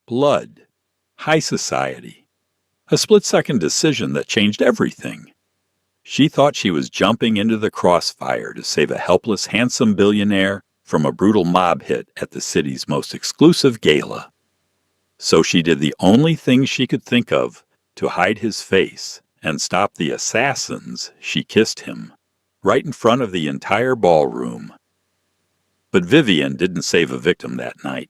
blood, high society. A split-second decision that changed everything. She thought she was jumping into the crossfire to save a helpless, handsome billionaire from a brutal mob hit at the city's most exclusive gala. So she did the only thing she could think of to hide his face and stop the assassins. She kissed him, right in front of the entire ballroom. But Vivian didn't save a victim that night.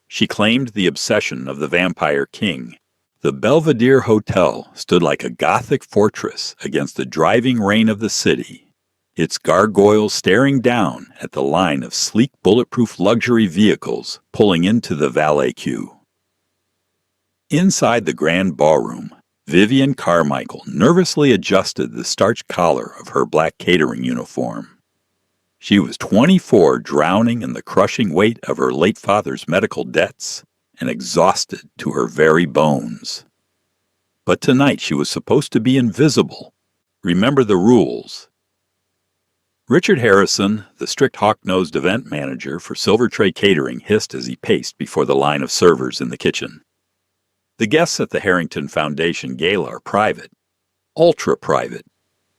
She claimed the obsession of the Vampire King. The Belvedere Hotel stood like a Gothic fortress against the driving rain of the city, its gargoyles staring down at the line of sleek bulletproof luxury vehicles pulling into the valet queue. Inside the grand ballroom, Vivian Carmichael nervously adjusted the starched collar of her black catering uniform. She was 24, drowning in the crushing weight of her late father's medical debts, and exhausted to her very bones. But tonight she was supposed to be invisible. Remember the rules. Richard Harrison, the strict hawk-nosed event manager for Silver Tray Catering, hissed as he paced before the line of servers in the kitchen. The guests at the Harrington Foundation Gala are private, ultra-private.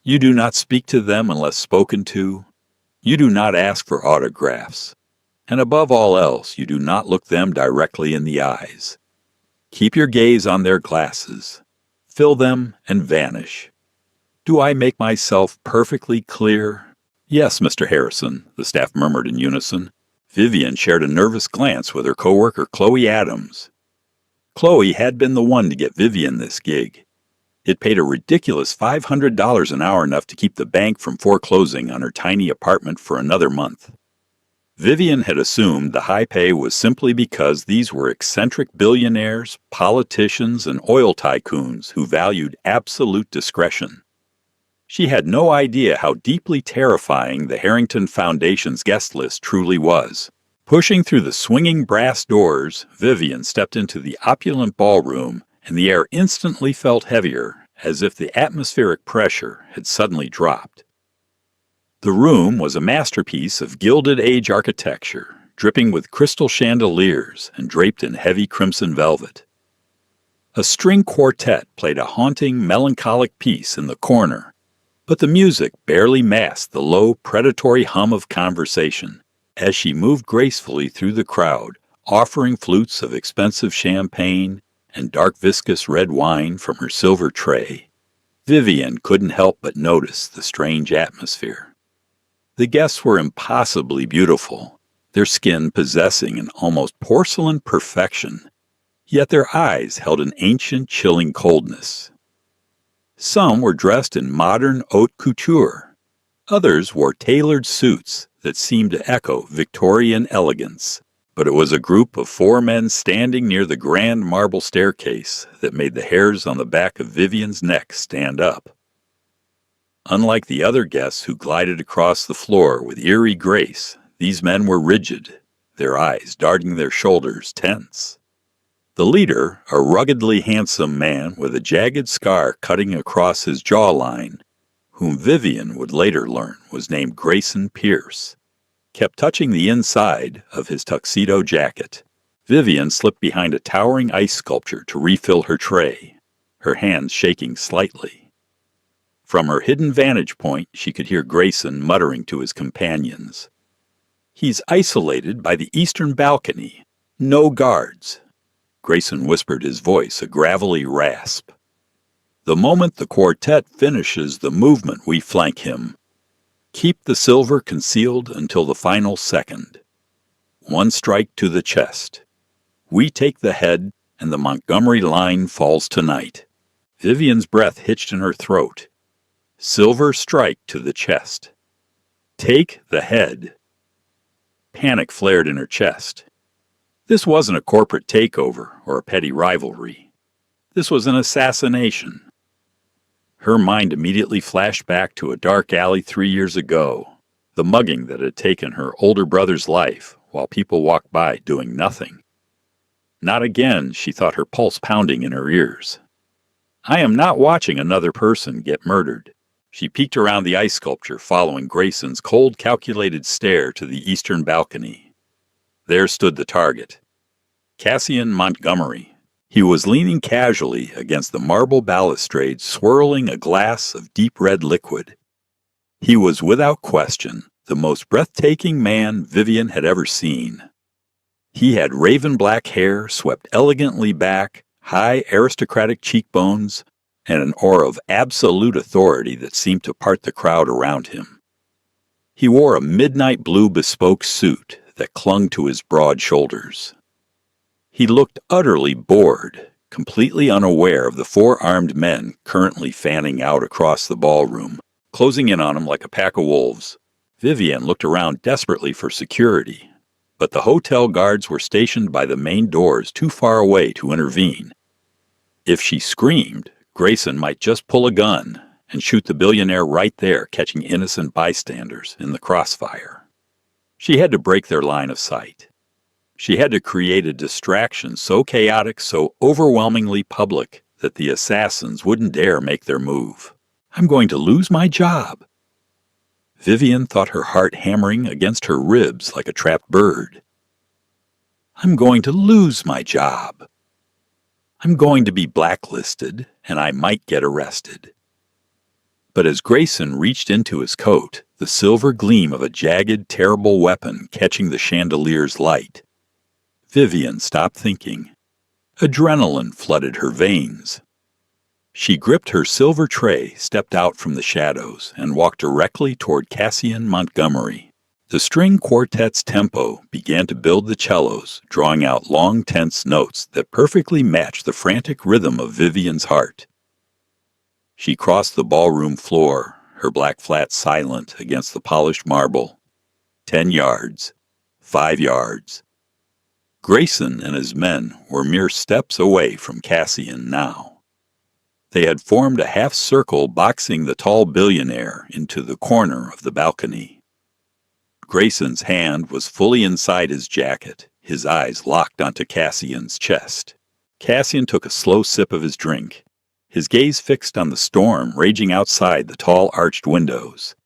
You do not speak to them unless spoken to. You do not ask for autographs. And above all else, you do not look them directly in the eyes. Keep your gaze on their glasses. Fill them and vanish. Do I make myself perfectly clear? Yes, Mr. Harrison, the staff murmured in unison. Vivian shared a nervous glance with her coworker Chloe Adams. Chloe had been the one to get Vivian this gig. It paid a ridiculous $500 an hour, enough to keep the bank from foreclosing on her tiny apartment for another month. Vivian had assumed the high pay was simply because these were eccentric billionaires, politicians, and oil tycoons who valued absolute discretion. She had no idea how deeply terrifying the Harrington Foundation's guest list truly was. Pushing through the swinging brass doors, Vivian stepped into the opulent ballroom, and the air instantly felt heavier, as if the atmospheric pressure had suddenly dropped. The room was a masterpiece of Gilded Age architecture, dripping with crystal chandeliers and draped in heavy crimson velvet. A string quartet played a haunting, melancholic piece in the corner, but the music barely masked the low, predatory hum of conversation as she moved gracefully through the crowd, offering flutes of expensive champagne and dark viscous red wine from her silver tray. Vivian couldn't help but notice the strange atmosphere. The guests were impossibly beautiful, their skin possessing an almost porcelain perfection, yet their eyes held an ancient, chilling coldness. Some were dressed in modern haute couture. Others wore tailored suits that seemed to echo Victorian elegance, but it was a group of 4 men standing near the grand marble staircase that made the hairs on the back of Vivian's neck stand up. Unlike the other guests who glided across the floor with eerie grace, these men were rigid, their eyes darting their shoulders tense. The leader, a ruggedly handsome man with a jagged scar cutting across his jawline, whom Vivian would later learn was named Grayson Pierce, kept touching the inside of his tuxedo jacket. Vivian slipped behind a towering ice sculpture to refill her tray, her hands shaking slightly. From her hidden vantage point, she could hear Grayson muttering to his companions. "He's isolated by the eastern balcony. No guards." Grayson whispered, his voice a gravelly rasp. "The moment the quartet finishes the movement, we flank him. Keep the silver concealed until the final second. 1 strike to the chest. We take the head, and the Montgomery line falls tonight." Vivian's breath hitched in her throat. Silver strike to the chest. Take the head. Panic flared in her chest. This wasn't a corporate takeover or a petty rivalry. This was an assassination. Her mind immediately flashed back to a dark alley 3 years ago, the mugging that had taken her older brother's life while people walked by doing nothing. Not again, she thought, her pulse pounding in her ears. I am not watching another person get murdered. She peeked around the ice sculpture, following Grayson's cold, calculated stare to the eastern balcony. There stood the target. Cassian Montgomery. He was leaning casually against the marble balustrade, swirling a glass of deep red liquid. He was without question the most breathtaking man Vivian had ever seen. He had raven black hair swept elegantly back, high aristocratic cheekbones, and an aura of absolute authority that seemed to part the crowd around him. He wore a midnight blue bespoke suit that clung to his broad shoulders. He looked utterly bored, completely unaware of the four-armed men currently fanning out across the ballroom, closing in on him like a pack of wolves. Vivian looked around desperately for security, but the hotel guards were stationed by the main doors too far away to intervene. If she screamed, Grayson might just pull a gun and shoot the billionaire right there, catching innocent bystanders in the crossfire. She had to break their line of sight. She had to create a distraction so chaotic, so overwhelmingly public, that the assassins wouldn't dare make their move. I'm going to lose my job. Vivian thought her heart hammering against her ribs like a trapped bird. I'm going to lose my job. I'm going to be blacklisted, and I might get arrested. But as Grayson reached into his coat, the silver gleam of a jagged, terrible weapon catching the chandelier's light, Vivian stopped thinking. Adrenaline flooded her veins. She gripped her silver tray, stepped out from the shadows, and walked directly toward Cassian Montgomery. The string quartet's tempo began to build the cellos, drawing out long, tense notes that perfectly matched the frantic rhythm of Vivian's heart. She crossed the ballroom floor, her black flat silent against the polished marble. 10 yards. 5 yards. Grayson and his men were mere steps away from Cassian now. They had formed a half-circle boxing the tall billionaire into the corner of the balcony. Grayson's hand was fully inside his jacket, his eyes locked onto Cassian's chest. Cassian took a slow sip of his drink, his gaze fixed on the storm raging outside the tall arched windows.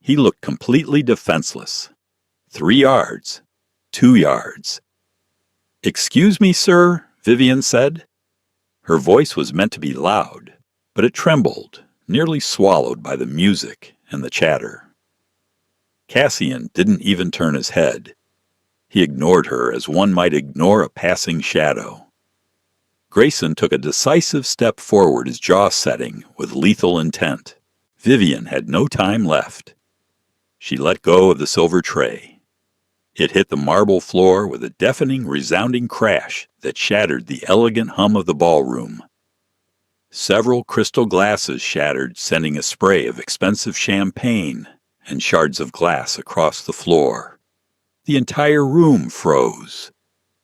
He looked completely defenseless. 3 yards. 2 yards. "Excuse me, sir," Vivian said. Her voice was meant to be loud, but it trembled, nearly swallowed by the music and the chatter. Cassian didn't even turn his head. He ignored her as one might ignore a passing shadow. Grayson took a decisive step forward, his jaw setting with lethal intent. Vivian had no time left. She let go of the silver tray. It hit the marble floor with a deafening, resounding crash that shattered the elegant hum of the ballroom. Several crystal glasses shattered, sending a spray of expensive champagne and shards of glass across the floor. The entire room froze.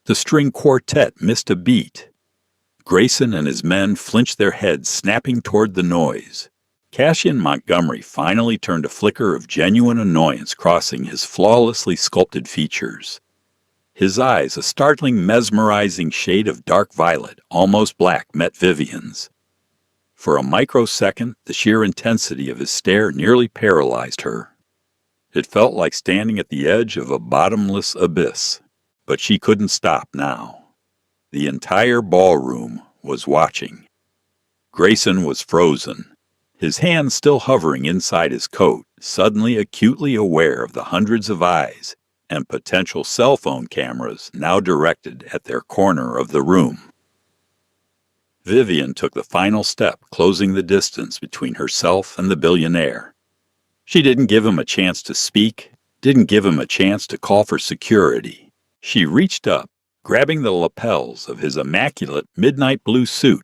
The string quartet missed a beat. Grayson and his men flinched their heads, snapping toward the noise. Cassian Montgomery finally turned a flicker of genuine annoyance crossing his flawlessly sculpted features. His eyes, a startling, mesmerizing shade of dark violet, almost black, met Vivian's. For a microsecond, the sheer intensity of his stare nearly paralyzed her. It felt like standing at the edge of a bottomless abyss, but she couldn't stop now. The entire ballroom was watching. Grayson was frozen, his hands still hovering inside his coat, suddenly acutely aware of the hundreds of eyes and potential cell phone cameras now directed at their corner of the room. Vivian took the final step, closing the distance between herself and the billionaire. She didn't give him a chance to speak, didn't give him a chance to call for security. She reached up, grabbing the lapels of his immaculate midnight blue suit,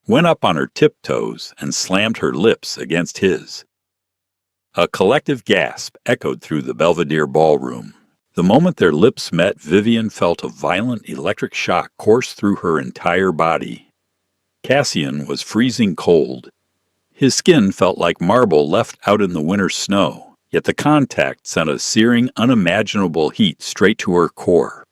went up on her tiptoes and slammed her lips against his. A collective gasp echoed through the Belvedere ballroom. The moment their lips met, Vivian felt a violent electric shock course through her entire body. Cassian was freezing cold. His skin felt like marble left out in the winter snow, yet the contact sent a searing, unimaginable heat straight to her core.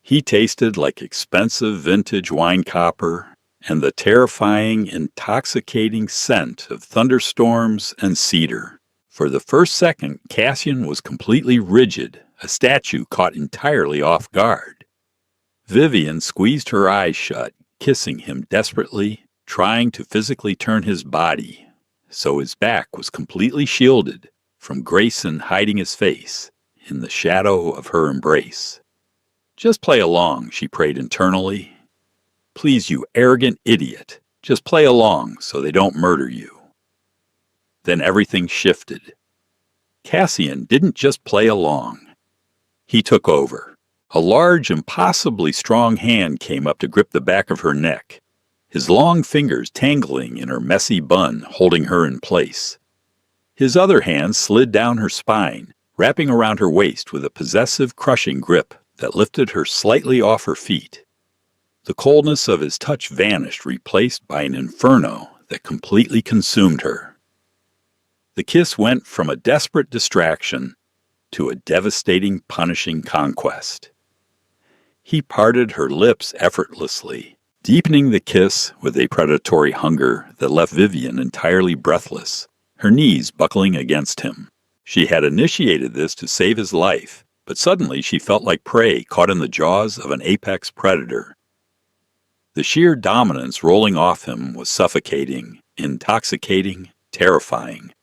He tasted like expensive vintage wine copper and the terrifying, intoxicating scent of thunderstorms and cedar. For the first second, Cassian was completely rigid, a statue caught entirely off guard. Vivian squeezed her eyes shut, kissing him desperately, trying to physically turn his body so his back was completely shielded from Grayson hiding his face in the shadow of her embrace. Just play along, she prayed internally. Please, you arrogant idiot, just play along so they don't murder you. Then everything shifted. Cassian didn't just play along. He took over. A large, impossibly strong hand came up to grip the back of her neck, his long fingers tangling in her messy bun, holding her in place. His other hand slid down her spine, wrapping around her waist with a possessive, crushing grip that lifted her slightly off her feet. The coldness of his touch vanished, replaced by an inferno that completely consumed her. The kiss went from a desperate distraction to a devastating, punishing conquest. He parted her lips effortlessly, deepening the kiss with a predatory hunger that left Vivian entirely breathless, her knees buckling against him. She had initiated this to save his life, but suddenly she felt like prey caught in the jaws of an apex predator. The sheer dominance rolling off him was suffocating, intoxicating, terrifying.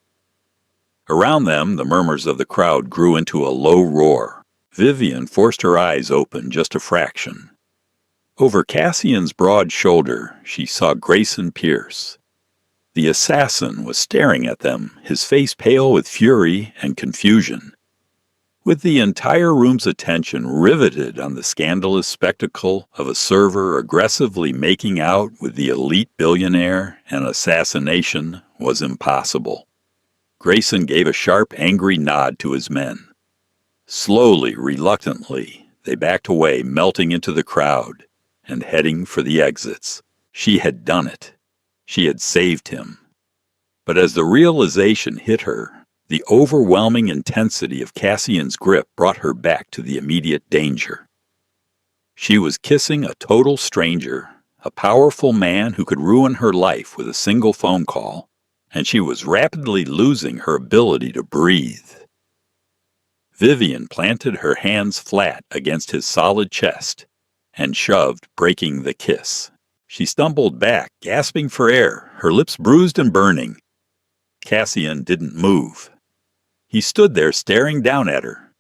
Around them, the murmurs of the crowd grew into a low roar. Vivian forced her eyes open just a fraction. Over Cassian's broad shoulder, she saw Grayson Pierce. The assassin was staring at them, his face pale with fury and confusion. With the entire room's attention riveted on the scandalous spectacle of a server aggressively making out with the elite billionaire, an assassination was impossible. Grayson gave a sharp, angry nod to his men. Slowly, reluctantly, they backed away, melting into the crowd and heading for the exits. She had done it. She had saved him. But as the realization hit her, the overwhelming intensity of Cassian's grip brought her back to the immediate danger. She was kissing a total stranger, a powerful man who could ruin her life with a single phone call, and she was rapidly losing her ability to breathe. Vivian planted her hands flat against his solid chest and shoved, breaking the kiss. She stumbled back, gasping for air, her lips bruised and burning. Cassian didn't move. He stood there staring down at her.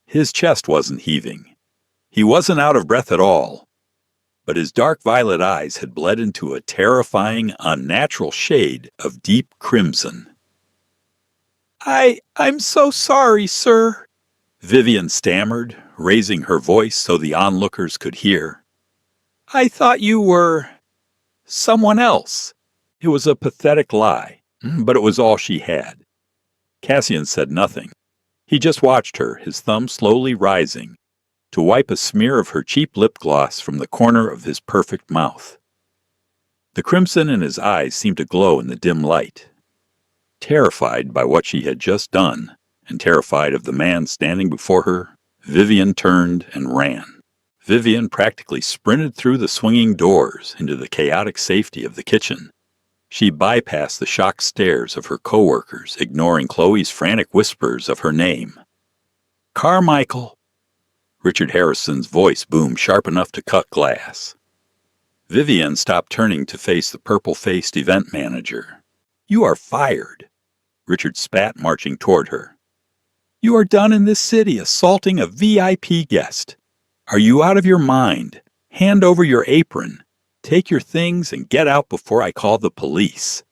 His chest wasn't heaving. He wasn't out of breath at all. But his dark violet eyes had bled into a terrifying, unnatural shade of deep crimson. I'm so sorry, sir," Vivian stammered, raising her voice so the onlookers could hear. "I thought you were someone else." It was a pathetic lie, but it was all she had. Cassian said nothing. He just watched her, his thumb slowly rising, to wipe a smear of her cheap lip gloss from the corner of his perfect mouth. The crimson in his eyes seemed to glow in the dim light. Terrified by what she had just done, and terrified of the man standing before her, Vivian turned and ran. Vivian practically sprinted through the swinging doors into the chaotic safety of the kitchen. She bypassed the shocked stares of her coworkers, ignoring Chloe's frantic whispers of her name. "Carmichael!" Richard Harrison's voice boomed sharp enough to cut glass. Vivian stopped, turning to face the purple-faced event manager. "You are fired," Richard spat, marching toward her. "You are done in this city assaulting a VIP guest. Are you out of your mind? Hand over your apron. Take your things and get out before I call the police."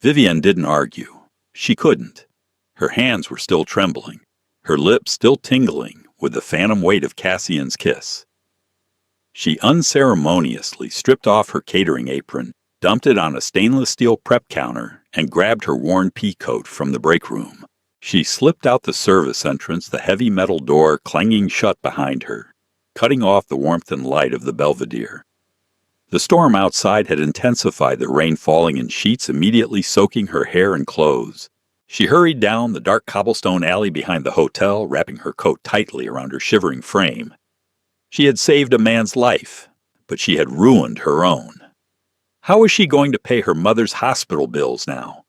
Vivian didn't argue. She couldn't. Her hands were still trembling, her lips still tingling with the phantom weight of Cassian's kiss. She unceremoniously stripped off her catering apron, dumped it on a stainless steel prep counter, and grabbed her worn pea coat from the break room. She slipped out the service entrance, the heavy metal door clanging shut behind her, cutting off the warmth and light of the Belvedere. The storm outside had intensified, the rain falling in sheets, immediately soaking her hair and clothes. She hurried down the dark cobblestone alley behind the hotel, wrapping her coat tightly around her shivering frame. She had saved a man's life, but she had ruined her own. How was she going to pay her mother's hospital bills now?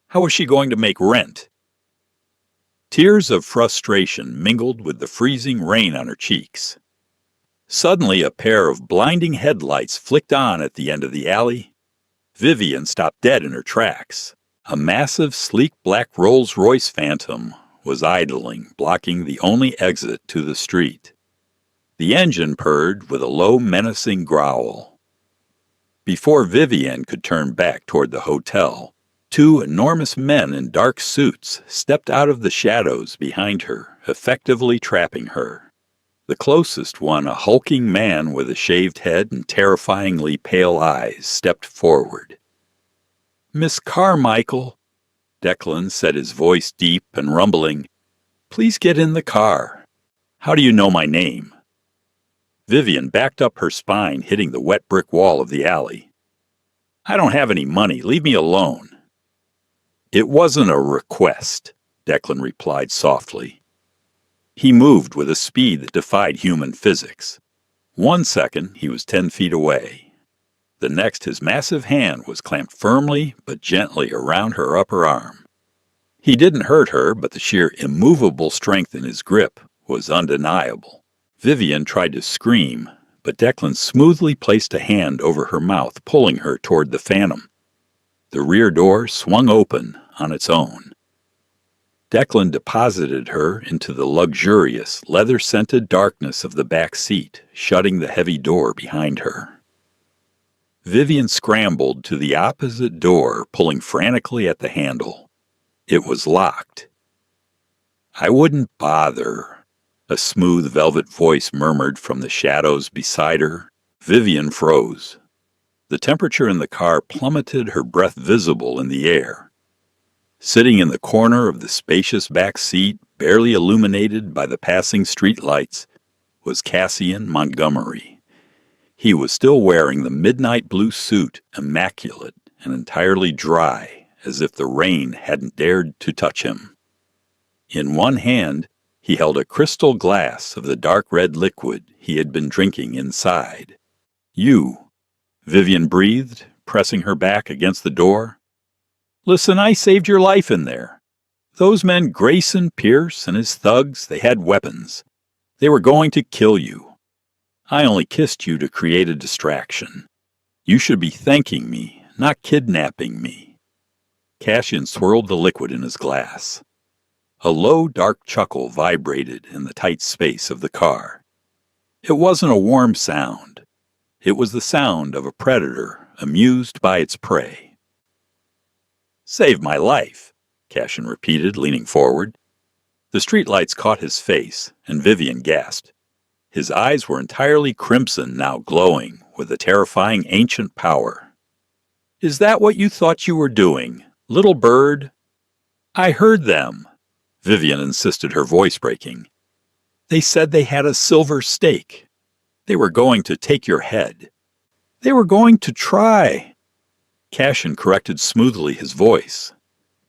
How was she going to make rent? Tears of frustration mingled with the freezing rain on her cheeks. Suddenly, a pair of blinding headlights flicked on at the end of the alley. Vivian stopped dead in her tracks. A massive, sleek black Rolls-Royce Phantom was idling, blocking the only exit to the street. The engine purred with a low, menacing growl. Before Vivian could turn back toward the hotel, two enormous men in dark suits stepped out of the shadows behind her, effectively trapping her. The closest one, a hulking man with a shaved head and terrifyingly pale eyes, stepped forward. "Miss Carmichael," Declan said, his voice deep and rumbling, "please get in the car. How do you know my name?" Vivian backed up, her spine hitting the wet brick wall of the alley. "I don't have any money. Leave me alone." "It wasn't a request," Declan replied softly. He moved with a speed that defied human physics. 1 second, he was 10 feet away. The next, his massive hand was clamped firmly but gently around her upper arm. He didn't hurt her, but the sheer immovable strength in his grip was undeniable. Vivian tried to scream, but Declan smoothly placed a hand over her mouth, pulling her toward the Phantom. The rear door swung open on its own. Declan deposited her into the luxurious, leather-scented darkness of the back seat, shutting the heavy door behind her. Vivian scrambled to the opposite door, pulling frantically at the handle. It was locked. "I wouldn't bother," a smooth velvet voice murmured from the shadows beside her. Vivian froze. The temperature in the car plummeted, her breath visible in the air. Sitting in the corner of the spacious back seat, barely illuminated by the passing street lights, was Cassian Montgomery. He was still wearing the midnight blue suit, immaculate and entirely dry, as if the rain hadn't dared to touch him. In one hand, he held a crystal glass of the dark red liquid he had been drinking inside. "You," Vivian breathed, pressing her back against the door. "Listen, I saved your life in there. Those men, Grayson Pierce and his thugs, they had weapons. They were going to kill you. I only kissed you to create a distraction. You should be thanking me, not kidnapping me." Cassian swirled the liquid in his glass. A low, dark chuckle vibrated in the tight space of the car. It wasn't a warm sound. It was the sound of a predator amused by its prey. "Saved my life," Cassian repeated, leaning forward. The streetlights caught his face, and Vivian gasped. His eyes were entirely crimson, now glowing with a terrifying ancient power. "Is that what you thought you were doing, little bird?" "I heard them," Vivian insisted, her voice breaking. "They said they had a silver stake. They were going to take your head. They were going to try." Cassian corrected smoothly, his voice,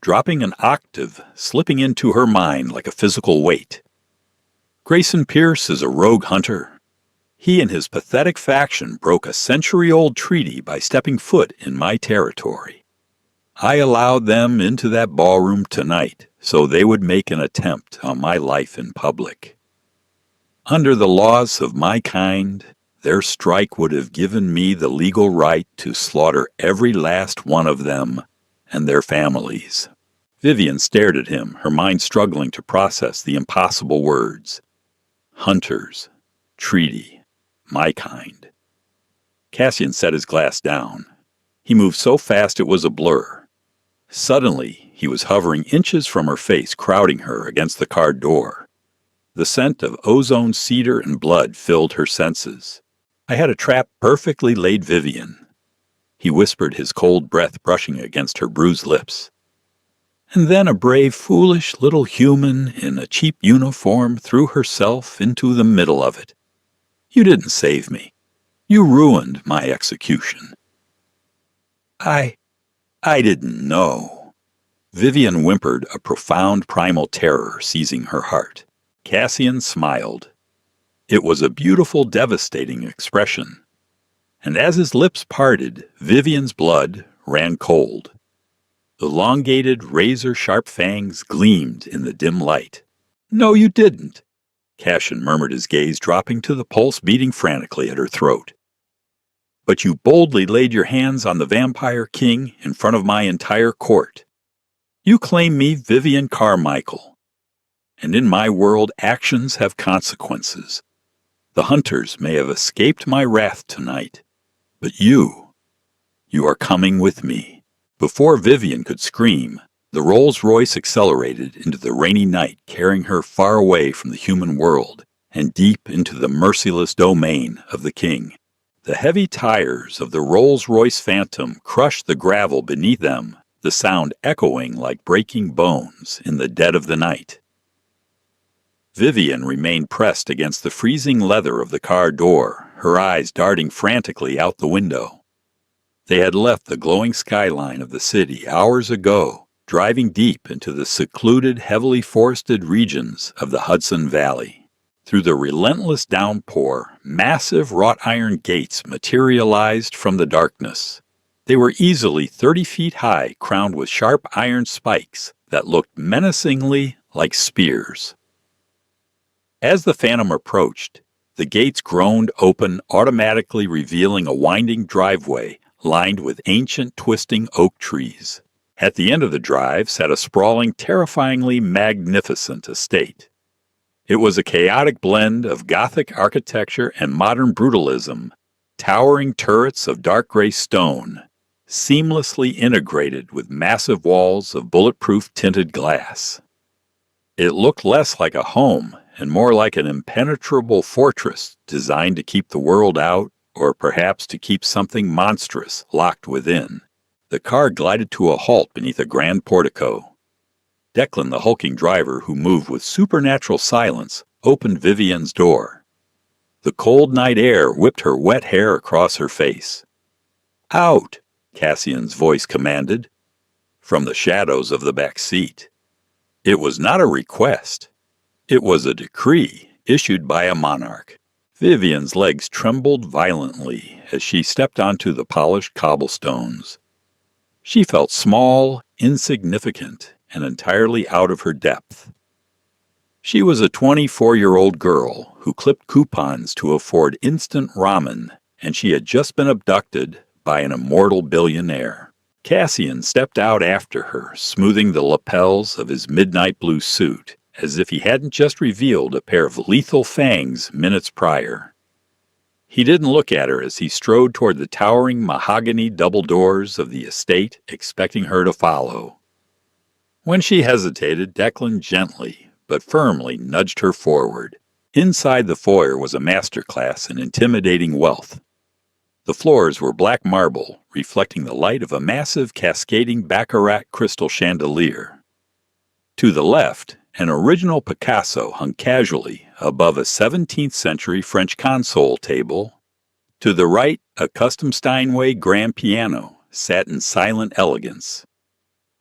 dropping an octave, slipping into her mind like a physical weight. "Grayson Pierce is a rogue hunter. He and his pathetic faction broke a century-old treaty by stepping foot in my territory. I allowed them into that ballroom tonight so they would make an attempt on my life in public. Under the laws of my kind, their strike would have given me the legal right to slaughter every last one of them and their families." Vivian stared at him, her mind struggling to process the impossible words. Hunters, treaty, my kind. Cassian set his glass down. He moved so fast it was a blur. Suddenly, he was hovering inches from her face, crowding her against the car door. The scent of ozone cedar and blood filled her senses. "I had a trap perfectly laid, Vivian," he whispered, his cold breath brushing against her bruised lips. "And then a brave, foolish little human in a cheap uniform threw herself into the middle of it. You didn't save me. You ruined my execution." I didn't know." Vivian whimpered, a profound primal terror seizing her heart. Cassian smiled. It was a beautiful, devastating expression. And as his lips parted, Vivian's blood ran cold. Elongated, razor-sharp fangs gleamed in the dim light. "No, you didn't. Cassian murmured, his gaze dropping to the pulse beating frantically at her throat. But you boldly laid your hands on the vampire king in front of my entire court. You claim me Vivian Carmichael. And in my world, actions have consequences. The hunters may have escaped my wrath tonight, but you are coming with me. Before Vivian could scream, the Rolls-Royce accelerated into the rainy night, carrying her far away from the human world and deep into the merciless domain of the king. The heavy tires of the Rolls-Royce Phantom crushed the gravel beneath them, the sound echoing like breaking bones in the dead of the night. Vivian remained pressed against the freezing leather of the car door, her eyes darting frantically out the window. They had left the glowing skyline of the city hours ago, driving deep into the secluded, heavily forested regions of the Hudson Valley. Through the relentless downpour, massive wrought iron gates materialized from the darkness. They were easily 30 feet high, crowned with sharp iron spikes that looked menacingly like spears. As the Phantom approached, the gates groaned open, automatically revealing a winding driveway lined with ancient twisting oak trees. At the end of the drive sat a sprawling, terrifyingly magnificent estate. It was a chaotic blend of Gothic architecture and modern brutalism, towering turrets of dark gray stone, seamlessly integrated with massive walls of bulletproof tinted glass. It looked less like a home and more like an impenetrable fortress designed to keep the world out, or perhaps to keep something monstrous locked within. The car glided to a halt beneath a grand portico. Declan, the hulking driver who moved with supernatural silence, opened Vivian's door. The cold night air whipped her wet hair across her face. "Out!" Cassian's voice commanded, from the shadows of the back seat. It was not a request. It was a decree issued by a monarch. Vivian's legs trembled violently as she stepped onto the polished cobblestones. She felt small, insignificant, and entirely out of her depth. She was a 24-year-old girl who clipped coupons to afford instant ramen, and she had just been abducted by an immortal billionaire. Cassian stepped out after her, smoothing the lapels of his midnight blue suit, as if he hadn't just revealed a pair of lethal fangs minutes prior. He didn't look at her as he strode toward the towering mahogany double doors of the estate, expecting her to follow. When she hesitated, Declan gently but firmly nudged her forward. Inside the foyer was a masterclass in intimidating wealth. The floors were black marble, reflecting the light of a massive cascading baccarat crystal chandelier. To the left, an original Picasso hung casually above a 17th-century French console table. To the right, a custom Steinway grand piano sat in silent elegance.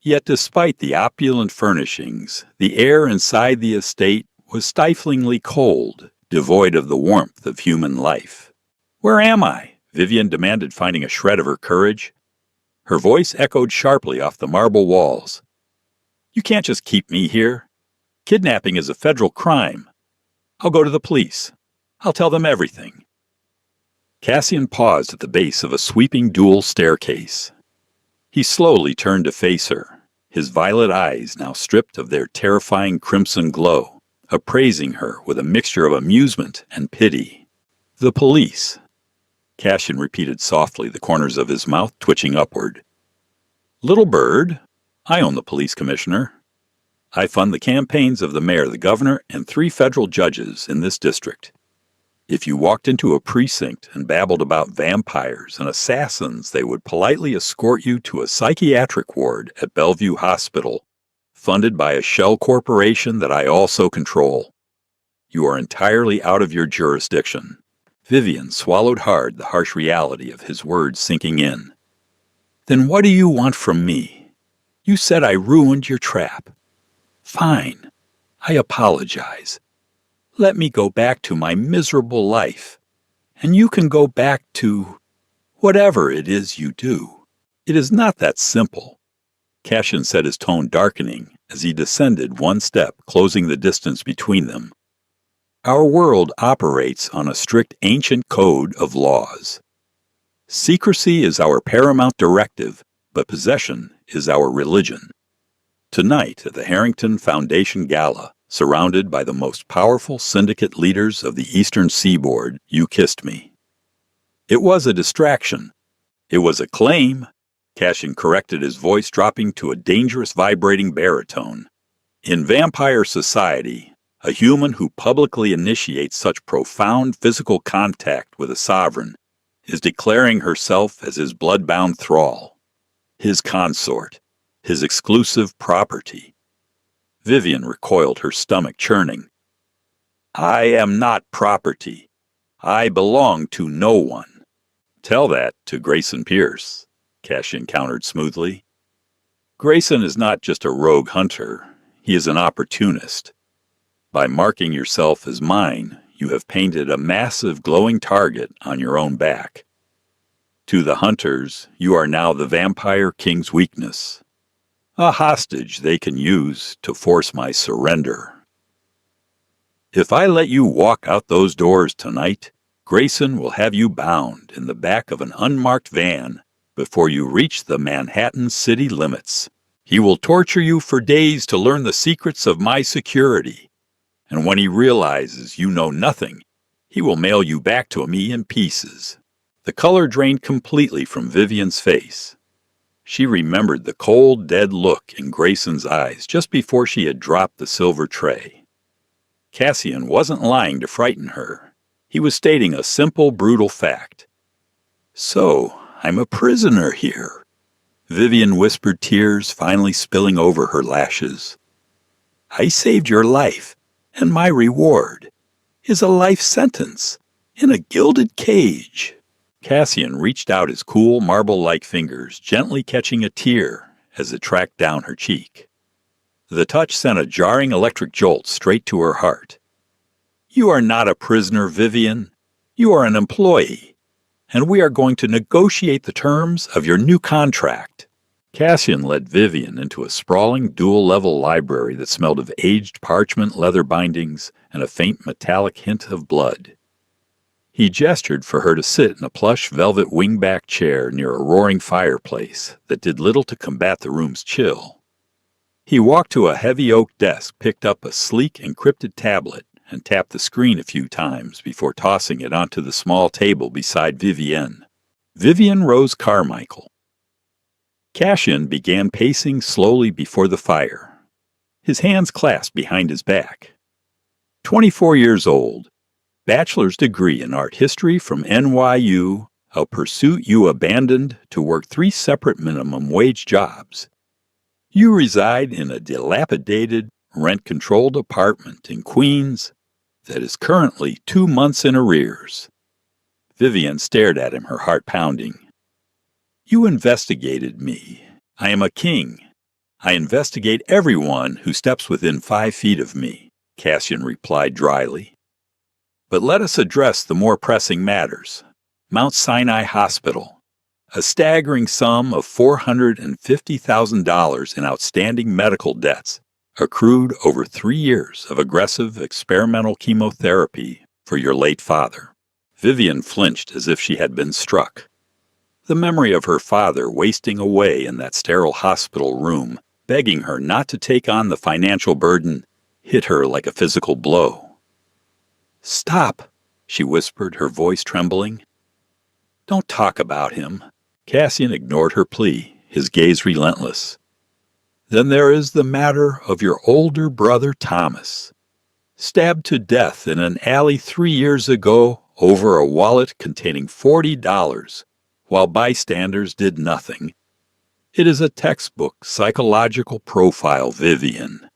Yet despite the opulent furnishings, the air inside the estate was stiflingly cold, devoid of the warmth of human life. "Where am I?" Vivian demanded, finding a shred of her courage. Her voice echoed sharply off the marble walls. "You can't just keep me here. Kidnapping is a federal crime. I'll go to the police. I'll tell them everything." Cassian paused at the base of a sweeping dual staircase. He slowly turned to face her, his violet eyes now stripped of their terrifying crimson glow, appraising her with a mixture of amusement and pity. "The police," Cassian repeated softly, the corners of his mouth twitching upward. "Little bird, I own the police commissioner. I fund the campaigns of the mayor, the governor, and 3 federal judges in this district. If you walked into a precinct and babbled about vampires and assassins, they would politely escort you to a psychiatric ward at Bellevue Hospital, funded by a shell corporation that I also control. You are entirely out of your jurisdiction." Vivian swallowed hard, the harsh reality of his words sinking in. "Then what do you want from me? You said I ruined your trap. Fine. I apologize. Let me go back to my miserable life, and you can go back to whatever it is you do." "It is not that simple," Cassian said, his tone darkening as he descended one step, closing the distance between them. Our world operates on a strict ancient code of laws. Secrecy is our paramount directive, but possession is our religion. Tonight at the Harrington Foundation Gala, surrounded by the most powerful syndicate leaders of the Eastern Seaboard, you kissed me. It was a distraction. It was a claim. Cashin corrected, his voice dropping to a dangerous vibrating baritone. In vampire society, a human who publicly initiates such profound physical contact with a sovereign is declaring herself as his blood-bound thrall, his consort, his exclusive property. Vivian recoiled, her stomach churning. I am not property. I belong to no one. Tell that to Grayson Pierce, Cashin countered smoothly. Grayson is not just a rogue hunter. He is an opportunist. By marking yourself as mine, you have painted a massive glowing target on your own back. To the hunters, you are now the vampire king's weakness, a hostage they can use to force my surrender. If I let you walk out those doors tonight, Grayson will have you bound in the back of an unmarked van before you reach the Manhattan city limits. He will torture you for days to learn the secrets of my security. And when he realizes you know nothing, he will mail you back to me in pieces. The color drained completely from Vivian's face. She remembered the cold, dead look in Grayson's eyes just before she had dropped the silver tray. Cassian wasn't lying to frighten her. He was stating a simple, brutal fact. So, I'm a prisoner here. Vivian whispered, tears finally spilling over her lashes. I saved your life, and my reward is a life sentence in a gilded cage. Cassian reached out his cool, marble-like fingers, gently catching a tear as it tracked down her cheek. The touch sent a jarring electric jolt straight to her heart. You are not a prisoner, Vivian. You are an employee, and we are going to negotiate the terms of your new contract. Cassian led Vivian into a sprawling dual-level library that smelled of aged parchment leather bindings and a faint metallic hint of blood. He gestured for her to sit in a plush velvet wingback chair near a roaring fireplace that did little to combat the room's chill. He walked to a heavy oak desk, picked up a sleek encrypted tablet, and tapped the screen a few times before tossing it onto the small table beside Vivienne. Vivian Rose Carmichael. Cassian began pacing slowly before the fire, his hands clasped behind his back. 24 years old, bachelor's degree in art history from NYU, a pursuit you abandoned to work 3 separate minimum wage jobs. You reside in a dilapidated, rent-controlled apartment in Queens that is currently 2 months in arrears. Vivian stared at him, her heart pounding. You investigated me. I am a king. I investigate everyone who steps within 5 feet of me, Cassian replied dryly. But let us address the more pressing matters. Mount Sinai Hospital. A staggering sum of $450,000 in outstanding medical debts, accrued over 3 years of aggressive experimental chemotherapy for your late father. Vivian flinched as if she had been struck. The memory of her father wasting away in that sterile hospital room, begging her not to take on the financial burden, hit her like a physical blow. Stop, she whispered, her voice trembling. Don't talk about him. Cassian ignored her plea, his gaze relentless. Then there is the matter of your older brother Thomas, stabbed to death in an alley 3 years ago over a wallet containing $40, while bystanders did nothing. It is a textbook psychological profile, Vivian.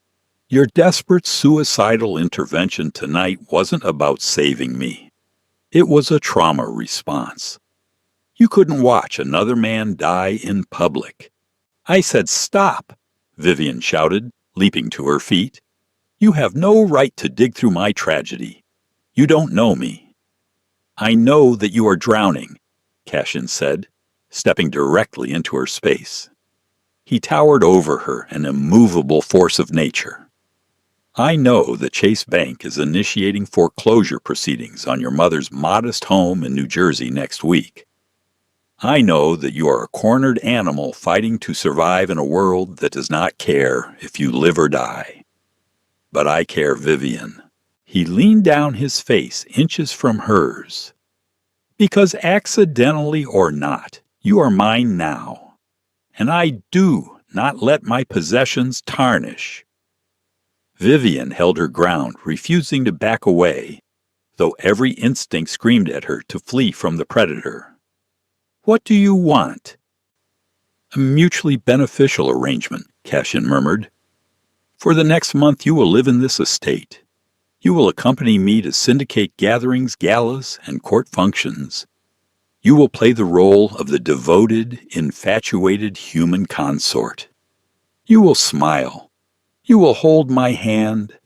Your desperate suicidal intervention tonight wasn't about saving me. It was a trauma response. You couldn't watch another man die in public. I said stop, Vivian shouted, leaping to her feet. You have no right to dig through my tragedy. You don't know me. I know that you are drowning, Cassian said, stepping directly into her space. He towered over her, an immovable force of nature. I know that Chase Bank is initiating foreclosure proceedings on your mother's modest home in New Jersey next week. I know that you are a cornered animal fighting to survive in a world that does not care if you live or die. But I care, Vivian. He leaned down his face inches from hers. Because accidentally or not, you are mine now. And I do not let my possessions tarnish. Vivian held her ground, refusing to back away, though every instinct screamed at her to flee from the predator. What do you want? A mutually beneficial arrangement, Cassian murmured. For the next month you will live in this estate. You will accompany me to syndicate gatherings, galas, and court functions. You will play the role of the devoted, infatuated human consort. You will smile. You will hold my hand,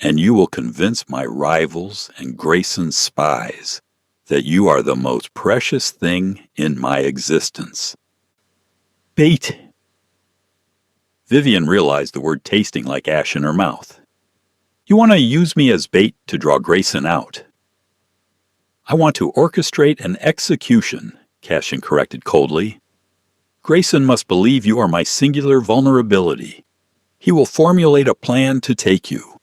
and you will convince my rivals and Grayson's spies that you are the most precious thing in my existence. Bait. Vivian realized the word tasting like ash in her mouth. You want to use me as bait to draw Grayson out. I want to orchestrate an execution, Cassian corrected coldly. Grayson must believe you are my singular vulnerability. He will formulate a plan to take you.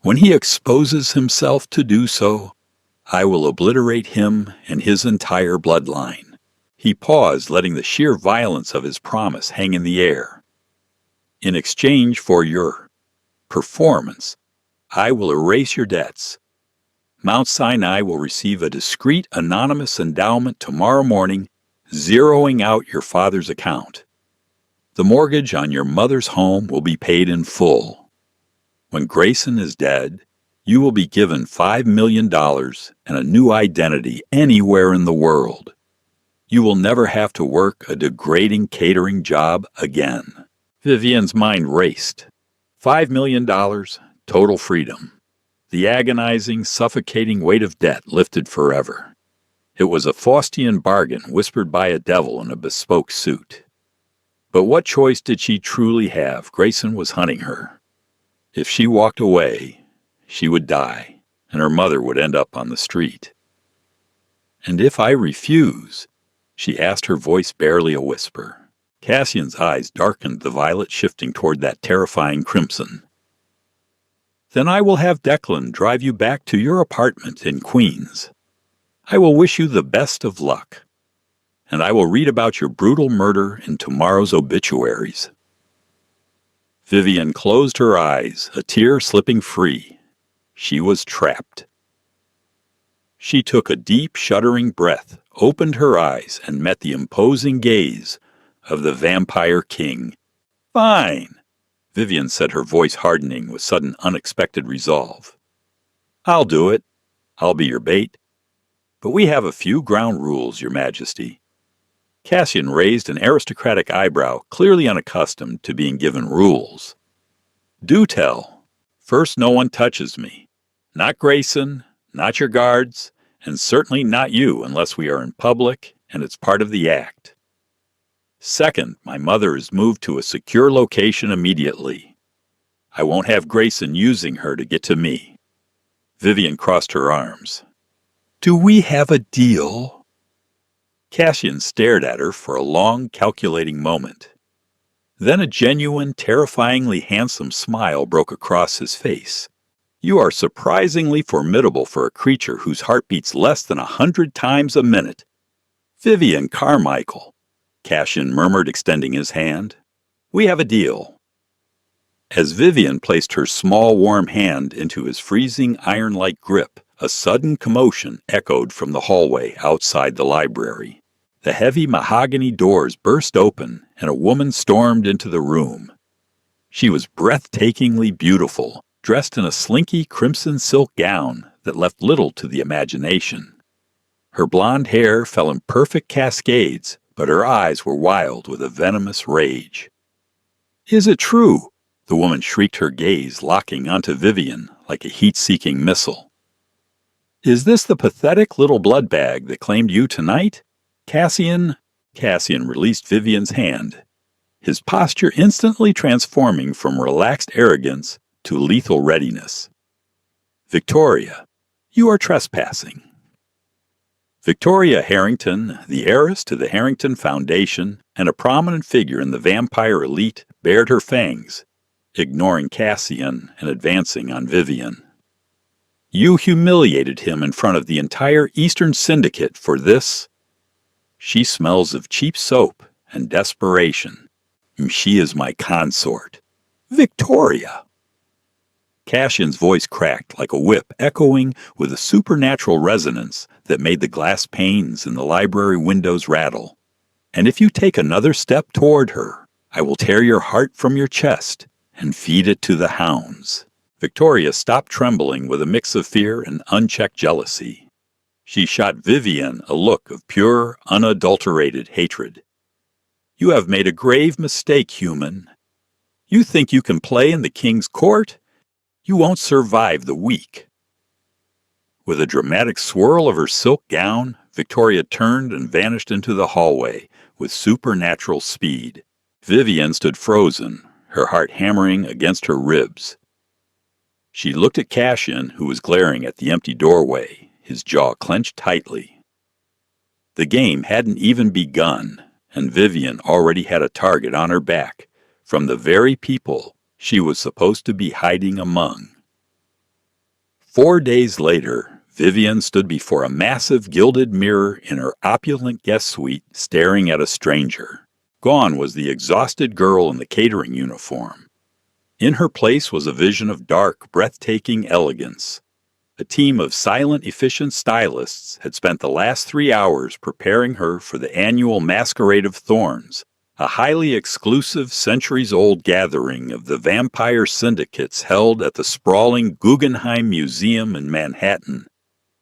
When he exposes himself to do so, I will obliterate him and his entire bloodline. He paused, letting the sheer violence of his promise hang in the air. In exchange for your performance, I will erase your debts. Mount Sinai will receive a discreet, anonymous endowment tomorrow morning, zeroing out your father's account. The mortgage on your mother's home will be paid in full. When Grayson is dead, you will be given $5 million and a new identity anywhere in the world. You will never have to work a degrading catering job again. Vivian's mind raced. $5 million, total freedom. The agonizing, suffocating weight of debt lifted forever. It was a Faustian bargain whispered by a devil in a bespoke suit. But what choice did she truly have? Grayson was hunting her. If she walked away, she would die, and her mother would end up on the street. And if I refuse, she asked, her voice barely a whisper. Cassian's eyes darkened, the violet shifting toward that terrifying crimson. Then I will have Declan drive you back to your apartment in Queens. I will wish you the best of luck. And I will read about your brutal murder in tomorrow's obituaries. Vivian closed her eyes, a tear slipping free. She was trapped. She took a deep, shuddering breath, opened her eyes, and met the imposing gaze of the Vampire King. Fine, Vivian said, her voice hardening with sudden, unexpected resolve. I'll do it. I'll be your bait. But we have a few ground rules, Your Majesty. Cassian raised an aristocratic eyebrow, clearly unaccustomed to being given rules. Do tell. First, no one touches me. Not Grayson, not your guards, and certainly not you unless we are in public and it's part of the act. Second, my mother is moved to a secure location immediately. I won't have Grayson using her to get to me. Vivian crossed her arms. Do we have a deal? Cassian stared at her for a long, calculating moment. Then a genuine, terrifyingly handsome smile broke across his face. You are surprisingly formidable for a creature whose heart beats less than 100 times a minute. Vivian Carmichael, Cassian murmured, extending his hand. We have a deal. As Vivian placed her small, warm hand into his freezing, iron-like grip, a sudden commotion echoed from the hallway outside the library. The heavy mahogany doors burst open, and a woman stormed into the room. She was breathtakingly beautiful, dressed in a slinky crimson silk gown that left little to the imagination. Her blonde hair fell in perfect cascades, but her eyes were wild with a venomous rage. Is it true? The woman shrieked, her gaze locking onto Vivian like a heat-seeking missile. Is this the pathetic little blood bag that claimed you tonight? Cassian released Vivian's hand, his posture instantly transforming from relaxed arrogance to lethal readiness. Victoria, you are trespassing. Victoria Harrington, the heiress to the Harrington Foundation and a prominent figure in the vampire elite, bared her fangs, ignoring Cassian and advancing on Vivian. You humiliated him in front of the entire Eastern Syndicate for this. She smells of cheap soap and desperation. She is my consort. Victoria! Cassian's voice cracked like a whip, echoing with a supernatural resonance that made the glass panes in the library windows rattle. And if you take another step toward her, I will tear your heart from your chest and feed it to the hounds. Victoria stopped trembling with a mix of fear and unchecked jealousy. She shot Vivian a look of pure, unadulterated hatred. You have made a grave mistake, human. You think you can play in the king's court? You won't survive the week. With a dramatic swirl of her silk gown, Victoria turned and vanished into the hallway with supernatural speed. Vivian stood frozen, her heart hammering against her ribs. She looked at Cassian, who was glaring at the empty doorway, his jaw clenched tightly. The game hadn't even begun, and Vivian already had a target on her back from the very people she was supposed to be hiding among. 4 days later, Vivian stood before a massive gilded mirror in her opulent guest suite, staring at a stranger. Gone was the exhausted girl in the catering uniform. In her place was a vision of dark, breathtaking elegance. A team of silent, efficient stylists had spent the last 3 hours preparing her for the annual Masquerade of Thorns, a highly exclusive, centuries-old gathering of the vampire syndicates held at the sprawling Guggenheim Museum in Manhattan,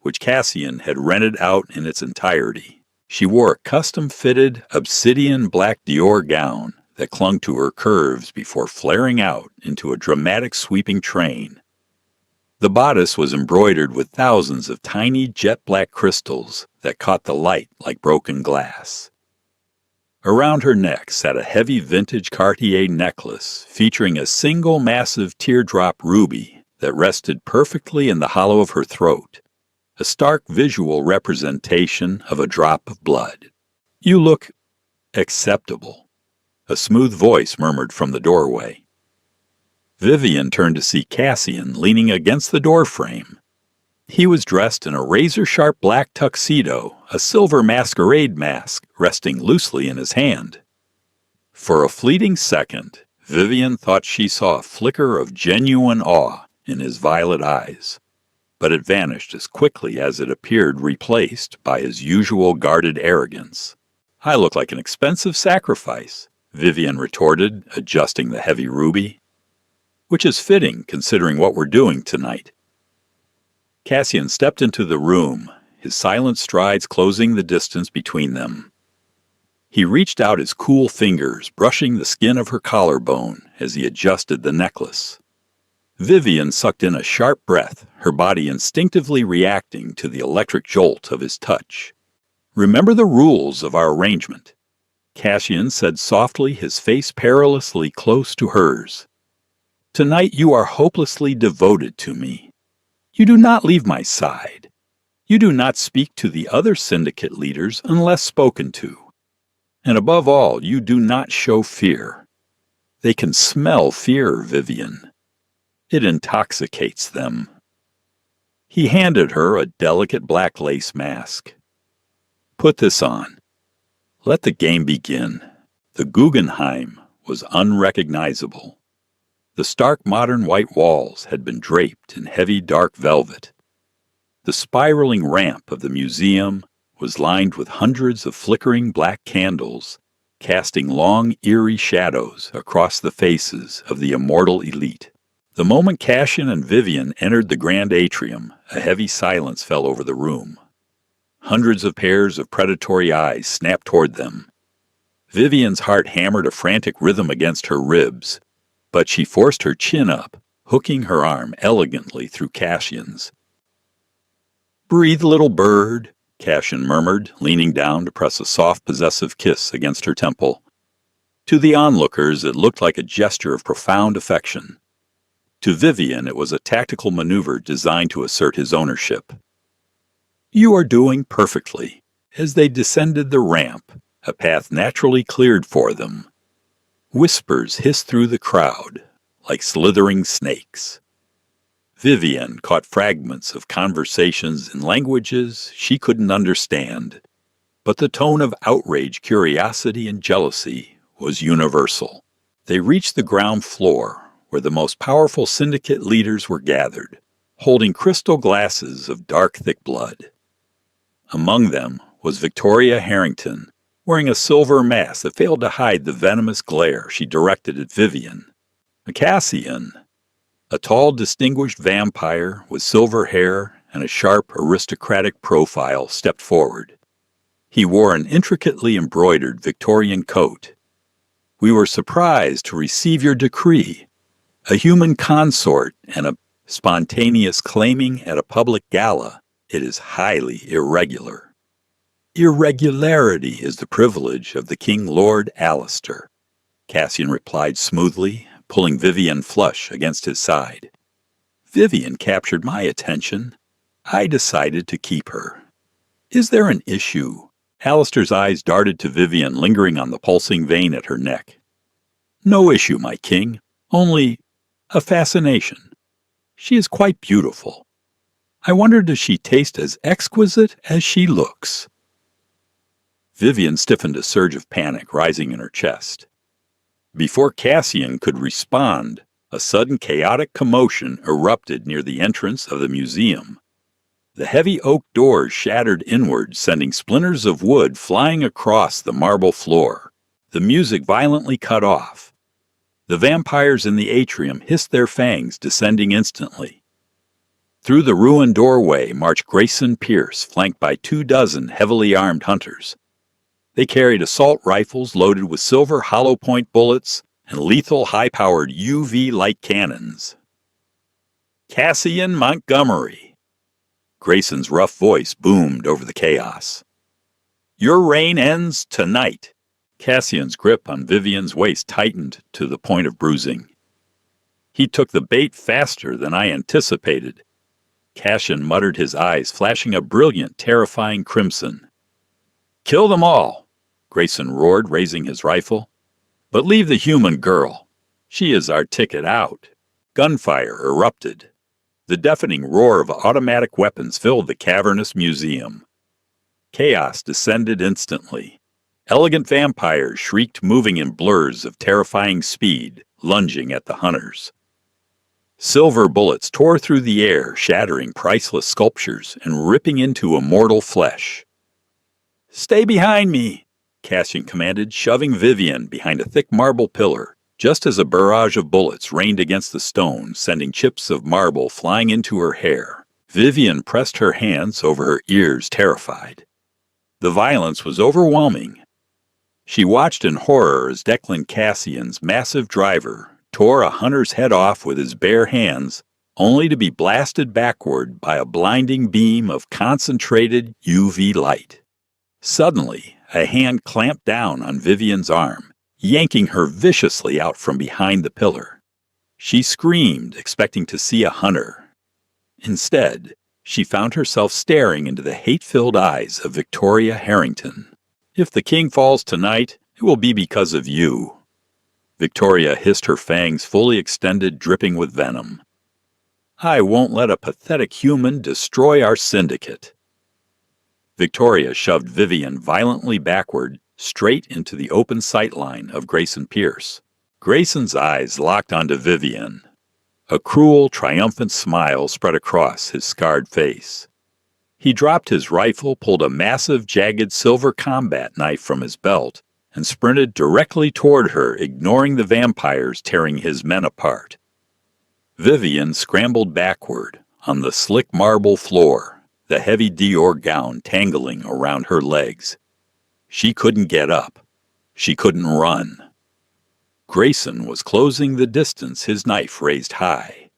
which Cassian had rented out in its entirety. She wore a custom-fitted, obsidian black Dior gown that clung to her curves before flaring out into a dramatic sweeping train. The bodice was embroidered with thousands of tiny jet-black crystals that caught the light like broken glass. Around her neck sat a heavy vintage Cartier necklace featuring a single massive teardrop ruby that rested perfectly in the hollow of her throat, a stark visual representation of a drop of blood. You look acceptable, a smooth voice murmured from the doorway. Vivian turned to see Cassian leaning against the doorframe. He was dressed in a razor-sharp black tuxedo, a silver masquerade mask resting loosely in his hand. For a fleeting second, Vivian thought she saw a flicker of genuine awe in his violet eyes, but it vanished as quickly as it appeared, replaced by his usual guarded arrogance. I look like an expensive sacrifice, Vivian retorted, adjusting the heavy ruby. Which is fitting, considering what we're doing tonight. Cassian stepped into the room, his silent strides closing the distance between them. He reached out his cool fingers, brushing the skin of her collarbone as he adjusted the necklace. Vivian sucked in a sharp breath, her body instinctively reacting to the electric jolt of his touch. Remember the rules of our arrangement, Cassian said softly, his face perilously close to hers. Tonight you are hopelessly devoted to me. You do not leave my side. You do not speak to the other syndicate leaders unless spoken to. And above all, you do not show fear. They can smell fear, Vivian. It intoxicates them. He handed her a delicate black lace mask. Put this on. Let the game begin. The Guggenheim was unrecognizable. The stark modern white walls had been draped in heavy dark velvet. The spiraling ramp of the museum was lined with hundreds of flickering black candles, casting long, eerie shadows across the faces of the immortal elite. The moment Cassian and Vivian entered the grand atrium, a heavy silence fell over the room. Hundreds of pairs of predatory eyes snapped toward them. Vivian's heart hammered a frantic rhythm against her ribs, but she forced her chin up, hooking her arm elegantly through Cassian's. "Breathe, little bird," Cassian murmured, leaning down to press a soft, possessive kiss against her temple. To the onlookers, it looked like a gesture of profound affection. To Vivian, it was a tactical maneuver designed to assert his ownership. "You are doing perfectly." As they descended the ramp, a path naturally cleared for them. Whispers hissed through the crowd, like slithering snakes. Vivian caught fragments of conversations in languages she couldn't understand, but the tone of outrage, curiosity, and jealousy was universal. They reached the ground floor, where the most powerful syndicate leaders were gathered, holding crystal glasses of dark, thick blood. Among them was Victoria Harrington, wearing a silver mask that failed to hide the venomous glare she directed at Vivian. Cassian, a tall, distinguished vampire with silver hair and a sharp, aristocratic profile, stepped forward. He wore an intricately embroidered Victorian coat. "We were surprised to receive your decree. A human consort and a spontaneous claiming at a public gala. It is highly irregular." "Irregularity is the privilege of the King Lord Alistair," Cassian replied smoothly, pulling Vivian flush against his side. Vivian captured my attention. I decided to keep her. "Is there an issue?" Alistair's eyes darted to Vivian, lingering on the pulsing vein at her neck. "No issue, my king. Only a fascination. She is quite beautiful. I wonder, does she taste as exquisite as she looks?" Vivian stiffened, a surge of panic rising in her chest. Before Cassian could respond, a sudden chaotic commotion erupted near the entrance of the museum. The heavy oak doors shattered inward, sending splinters of wood flying across the marble floor. The music violently cut off. The vampires in the atrium hissed their fangs, descending instantly. Through the ruined doorway marched Grayson Pierce, flanked by 24 heavily armed hunters. They carried assault rifles loaded with silver hollow-point bullets and lethal high-powered UV light cannons. "Cassian Montgomery," Grayson's rough voice boomed over the chaos. "Your reign ends tonight." Cassian's grip on Vivian's waist tightened to the point of bruising. "He took the bait faster than I anticipated." Cassian muttered, his eyes flashing a brilliant, terrifying crimson. "Kill them all," Grayson roared, raising his rifle. "But leave the human girl. She is our ticket out." Gunfire erupted. The deafening roar of automatic weapons filled the cavernous museum. Chaos descended instantly. Elegant vampires shrieked, moving in blurs of terrifying speed, lunging at the hunters. Silver bullets tore through the air, shattering priceless sculptures and ripping into immortal flesh. "Stay behind me," Cassian commanded, shoving Vivian behind a thick marble pillar, just as a barrage of bullets rained against the stone, sending chips of marble flying into her hair. Vivian pressed her hands over her ears, terrified. The violence was overwhelming. She watched in horror as Declan Cassian's massive driver tore a hunter's head off with his bare hands, only to be blasted backward by a blinding beam of concentrated UV light. Suddenly, a hand clamped down on Vivian's arm, yanking her viciously out from behind the pillar. She screamed, expecting to see a hunter. Instead, she found herself staring into the hate-filled eyes of Victoria Harrington. "If the king falls tonight, it will be because of you." Victoria hissed, her fangs fully extended, dripping with venom. "I won't let a pathetic human destroy our syndicate." Victoria shoved Vivian violently backward, straight into the open sightline of Grayson Pierce. Grayson's eyes locked onto Vivian. A cruel, triumphant smile spread across his scarred face. He dropped his rifle, pulled a massive, jagged silver combat knife from his belt, and sprinted directly toward her, ignoring the vampires tearing his men apart. Vivian scrambled backward on the slick marble floor, the heavy Dior gown tangling around her legs. She couldn't get up. She couldn't run. Grayson was closing the distance, his knife raised high.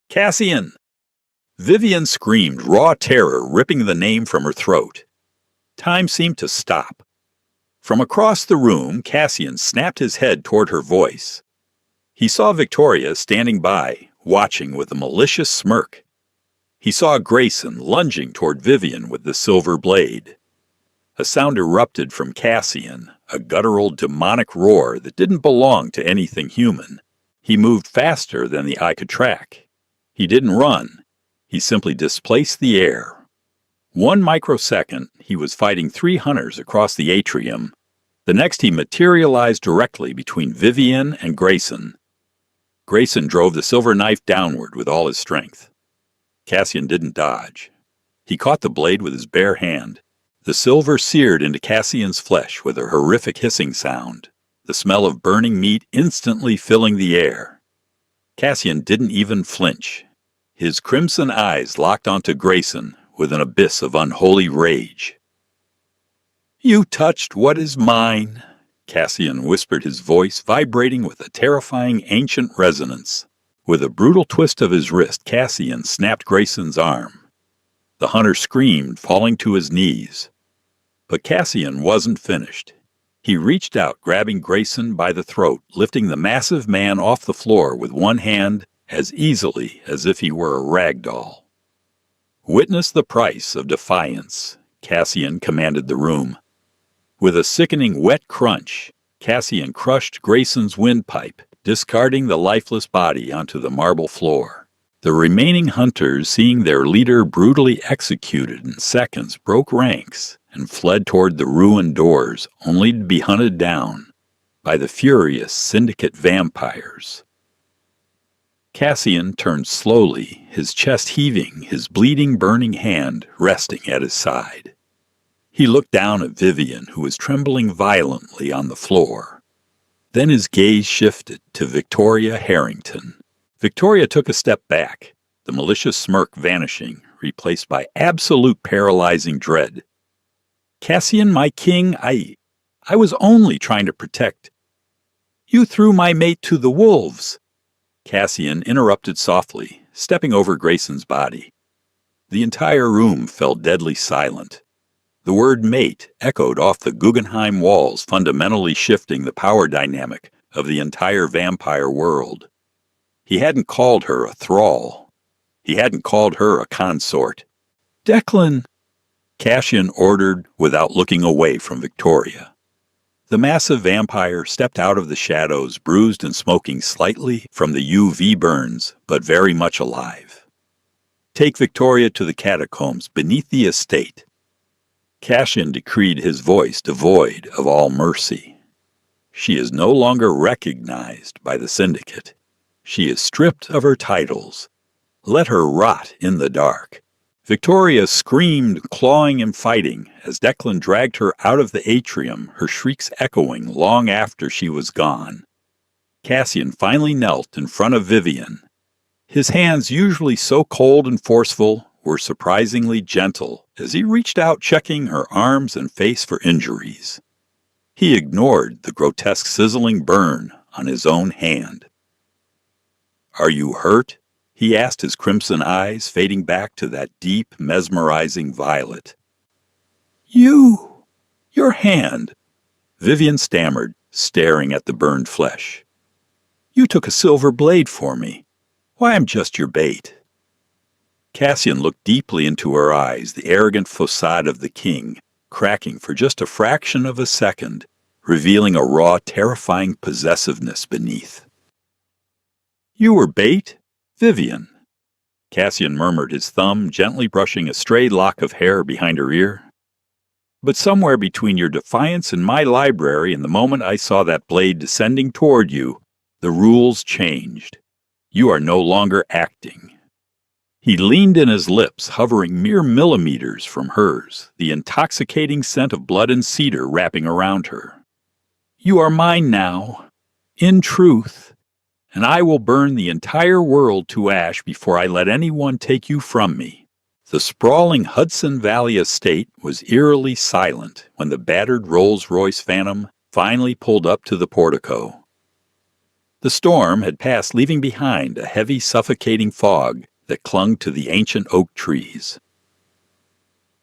"Cassian!" Vivian screamed, raw terror ripping the name from her throat. Time seemed to stop. From across the room, Cassian snapped his head toward her voice. He saw Victoria standing by, watching with a malicious smirk. He saw Grayson lunging toward Vivian with the silver blade. A sound erupted from Cassian, a guttural demonic roar that didn't belong to anything human. He moved faster than the eye could track. He didn't run. He simply displaced the air. 1 microsecond, he was fighting 3 hunters across the atrium. The next, he materialized directly between Vivian and Grayson. Grayson drove the silver knife downward with all his strength. Cassian didn't dodge. He caught the blade with his bare hand. The silver seared into Cassian's flesh with a horrific hissing sound, the smell of burning meat instantly filling the air. Cassian didn't even flinch. His crimson eyes locked onto Grayson with an abyss of unholy rage. "You touched what is mine," Cassian whispered, his voice vibrating with a terrifying ancient resonance. With a brutal twist of his wrist, Cassian snapped Grayson's arm. The hunter screamed, falling to his knees. But Cassian wasn't finished. He reached out, grabbing Grayson by the throat, lifting the massive man off the floor with one hand as easily as if he were a rag doll. "Witness the price of defiance," Cassian commanded the room. With a sickening wet crunch, Cassian crushed Grayson's windpipe, discarding the lifeless body onto the marble floor. The remaining hunters, seeing their leader brutally executed in seconds, broke ranks and fled toward the ruined doors, only to be hunted down by the furious syndicate vampires. Cassian turned slowly, his chest heaving, his bleeding, burning hand resting at his side. He looked down at Vivian, who was trembling violently on the floor. Then his gaze shifted to Victoria Harrington. Victoria took a step back, the malicious smirk vanishing, replaced by absolute paralyzing dread. "Cassian, my king, I was only trying to protect. You threw my mate to the wolves." Cassian interrupted softly, stepping over Grayson's body. The entire room fell deadly silent. The word mate echoed off the Guggenheim walls, fundamentally shifting the power dynamic of the entire vampire world. He hadn't called her a thrall. He hadn't called her a consort. "Declan," Cassian ordered without looking away from Victoria. The massive vampire stepped out of the shadows, bruised and smoking slightly from the UV burns, but very much alive. "Take Victoria to the catacombs beneath the estate." Cassian decreed, his voice devoid of all mercy. "She is no longer recognized by the syndicate. She is stripped of her titles. Let her rot in the dark." Victoria screamed, clawing and fighting, as Declan dragged her out of the atrium, her shrieks echoing long after she was gone. Cassian finally knelt in front of Vivian. His hands, usually so cold and forceful, were surprisingly gentle as he reached out, checking her arms and face for injuries. He ignored the grotesque sizzling burn on his own hand. "Are you hurt?" he asked, his crimson eyes fading back to that deep, mesmerizing violet. Your hand," Vivian stammered, staring at the burned flesh. "You took a silver blade for me. Why, I'm just your bait." Cassian looked deeply into her eyes, the arrogant facade of the king, cracking for just a fraction of a second, revealing a raw, terrifying possessiveness beneath. "You were bait? Vivian," Cassian murmured, his thumb gently brushing a stray lock of hair behind her ear. "But somewhere between your defiance and my library and the moment I saw that blade descending toward you, the rules changed. You are no longer acting." He leaned in, his lips hovering mere millimeters from hers, the intoxicating scent of blood and cedar wrapping around her. "You are mine now, in truth, and I will burn the entire world to ash before I let anyone take you from me." The sprawling Hudson Valley estate was eerily silent when the battered Rolls-Royce Phantom finally pulled up to the portico. The storm had passed, leaving behind a heavy, suffocating fog that clung to the ancient oak trees.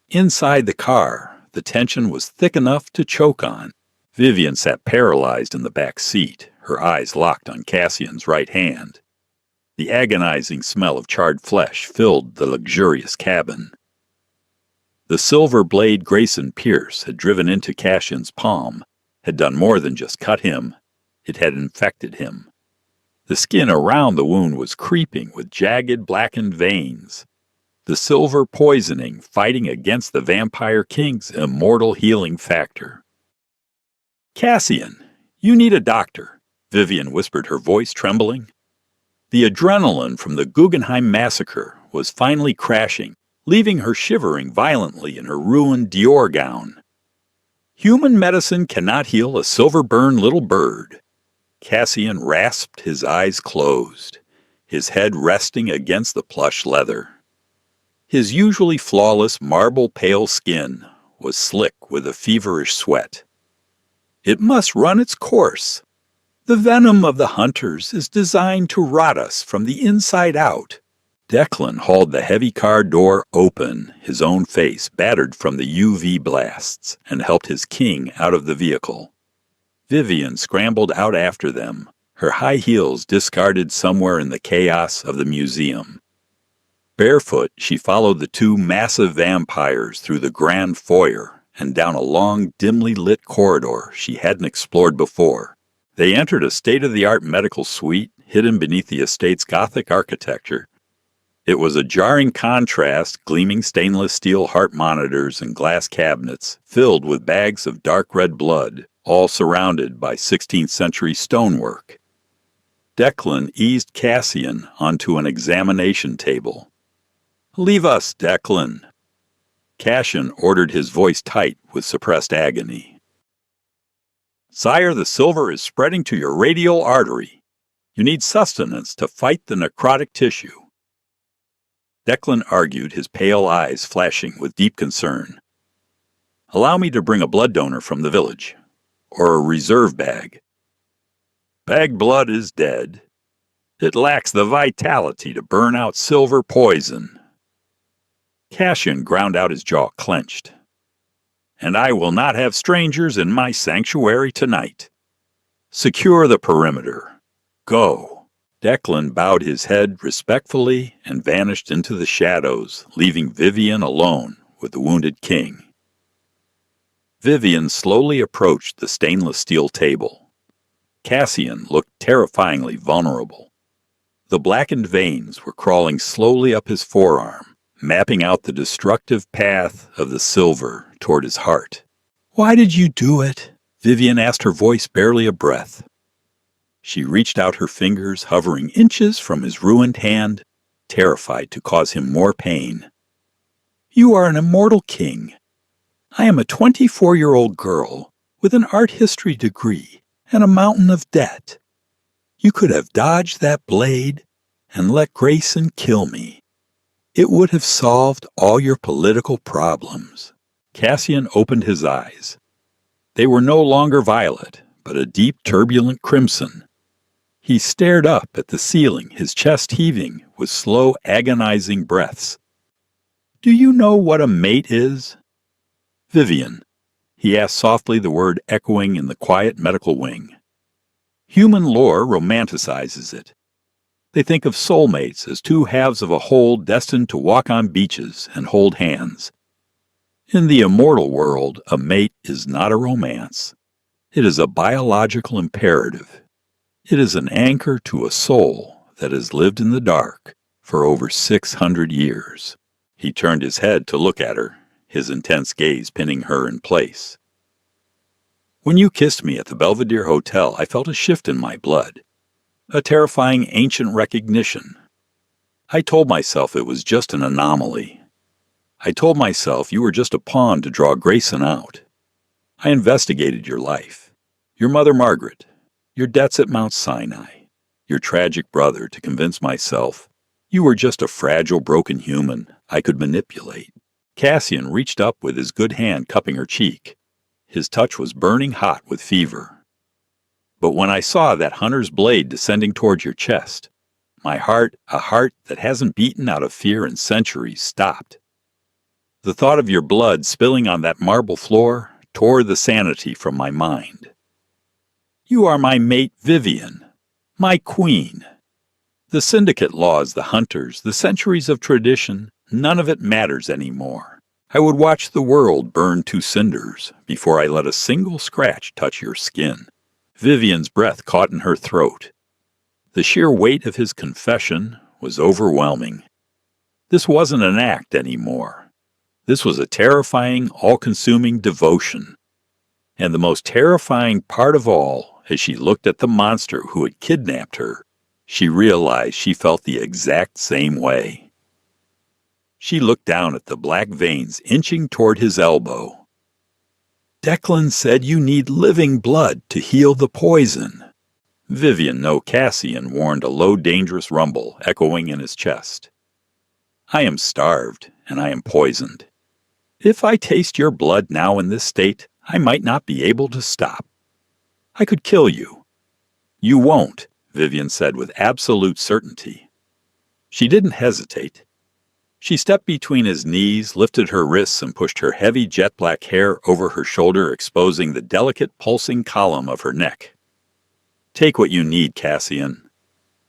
Inside the car, the tension was thick enough to choke on. Vivian sat paralyzed in the back seat, her eyes locked on Cassian's right hand. The agonizing smell of charred flesh filled the luxurious cabin. The silver blade Grayson Pierce had driven into Cassian's palm had done more than just cut him. It had infected him. The skin around the wound was creeping with jagged, blackened veins. The silver poisoning fighting against the Vampire King's immortal healing factor. "Cassian, you need a doctor," Vivian whispered, her voice trembling. The adrenaline from the Guggenheim massacre was finally crashing, leaving her shivering violently in her ruined Dior gown. "Human medicine cannot heal a silver-burned little bird." Cassian rasped, his eyes closed, his head resting against the plush leather. His usually flawless marble-pale skin was slick with a feverish sweat. "It must run its course. The venom of the hunters is designed to rot us from the inside out." Declan hauled the heavy car door open, his own face battered from the UV blasts, and helped his king out of the vehicle. Vivian scrambled out after them, her high heels discarded somewhere in the chaos of the museum. Barefoot, she followed the two massive vampires through the grand foyer and down a long, dimly lit corridor she hadn't explored before. They entered a state-of-the-art medical suite hidden beneath the estate's Gothic architecture. It was a jarring contrast, gleaming stainless steel heart monitors and glass cabinets filled with bags of dark red blood, all surrounded by 16th century stonework. Declan eased Cassian onto an examination table. "Leave us, Declan." Cassian ordered, his voice tight with suppressed agony. "Sire, the silver is spreading to your radial artery. You need sustenance to fight the necrotic tissue." Declan argued, his pale eyes flashing with deep concern. "Allow me to bring a blood donor from the village, or a reserve bag." "Bag blood is dead. It lacks the vitality to burn out silver poison." Cassian ground out, his jaw clenched. "And I will not have strangers in my sanctuary tonight. Secure the perimeter. Go." Declan bowed his head respectfully and vanished into the shadows, leaving Vivian alone with the wounded king. Vivian slowly approached the stainless steel table. Cassian looked terrifyingly vulnerable. The blackened veins were crawling slowly up his forearm, mapping out the destructive path of the silver toward his heart. "Why did you do it?" Vivian asked, her voice barely a breath. She reached out her fingers, hovering inches from his ruined hand, terrified to cause him more pain. "You are an immortal king. I am a 24-year-old girl with an art history degree and a mountain of debt. You could have dodged that blade and let Grayson kill me. It would have solved all your political problems." Cassian opened his eyes. They were no longer violet, but a deep, turbulent crimson. He stared up at the ceiling, his chest heaving with slow, agonizing breaths. "Do you know what a mate is?" "Vivian," he asked softly, the word echoing in the quiet medical wing. "Human lore romanticizes it. They think of soulmates as two halves of a whole destined to walk on beaches and hold hands. In the immortal world, a mate is not a romance. It is a biological imperative. It is an anchor to a soul that has lived in the dark for over 600 years. He turned his head to look at her, his intense gaze pinning her in place. "When you kissed me at the Belvedere Hotel, I felt a shift in my blood, a terrifying ancient recognition. I told myself it was just an anomaly. I told myself you were just a pawn to draw Grayson out. I investigated your life, your mother Margaret, your debts at Mount Sinai, your tragic brother, to convince myself you were just a fragile, broken human I could manipulate." Cassian reached up with his good hand cupping her cheek. His touch was burning hot with fever. "But when I saw that hunter's blade descending towards your chest, my heart, a heart that hasn't beaten out of fear in centuries, stopped. The thought of your blood spilling on that marble floor tore the sanity from my mind. You are my mate Vivian, my queen. The syndicate laws, the hunters, the centuries of tradition, none of it matters anymore. I would watch the world burn to cinders before I let a single scratch touch your skin. Vivian's breath caught in her throat. The sheer weight of his confession was overwhelming. This wasn't an act anymore. This was a terrifying, all-consuming devotion. And the most terrifying part of all, as she looked at the monster who had kidnapped her, she realized she felt the exact same way. She looked down at the black veins inching toward his elbow. Declan said you need living blood to heal the poison. Vivian, no Cassian, warned a low, dangerous rumble echoing in his chest. I am starved, and I am poisoned. If I taste your blood now in this state, I might not be able to stop. I could kill you. You won't, Vivian said with absolute certainty. She didn't hesitate. She stepped between his knees, lifted her wrists, and pushed her heavy jet-black hair over her shoulder, exposing the delicate, pulsing column of her neck. Take what you need, Cassian.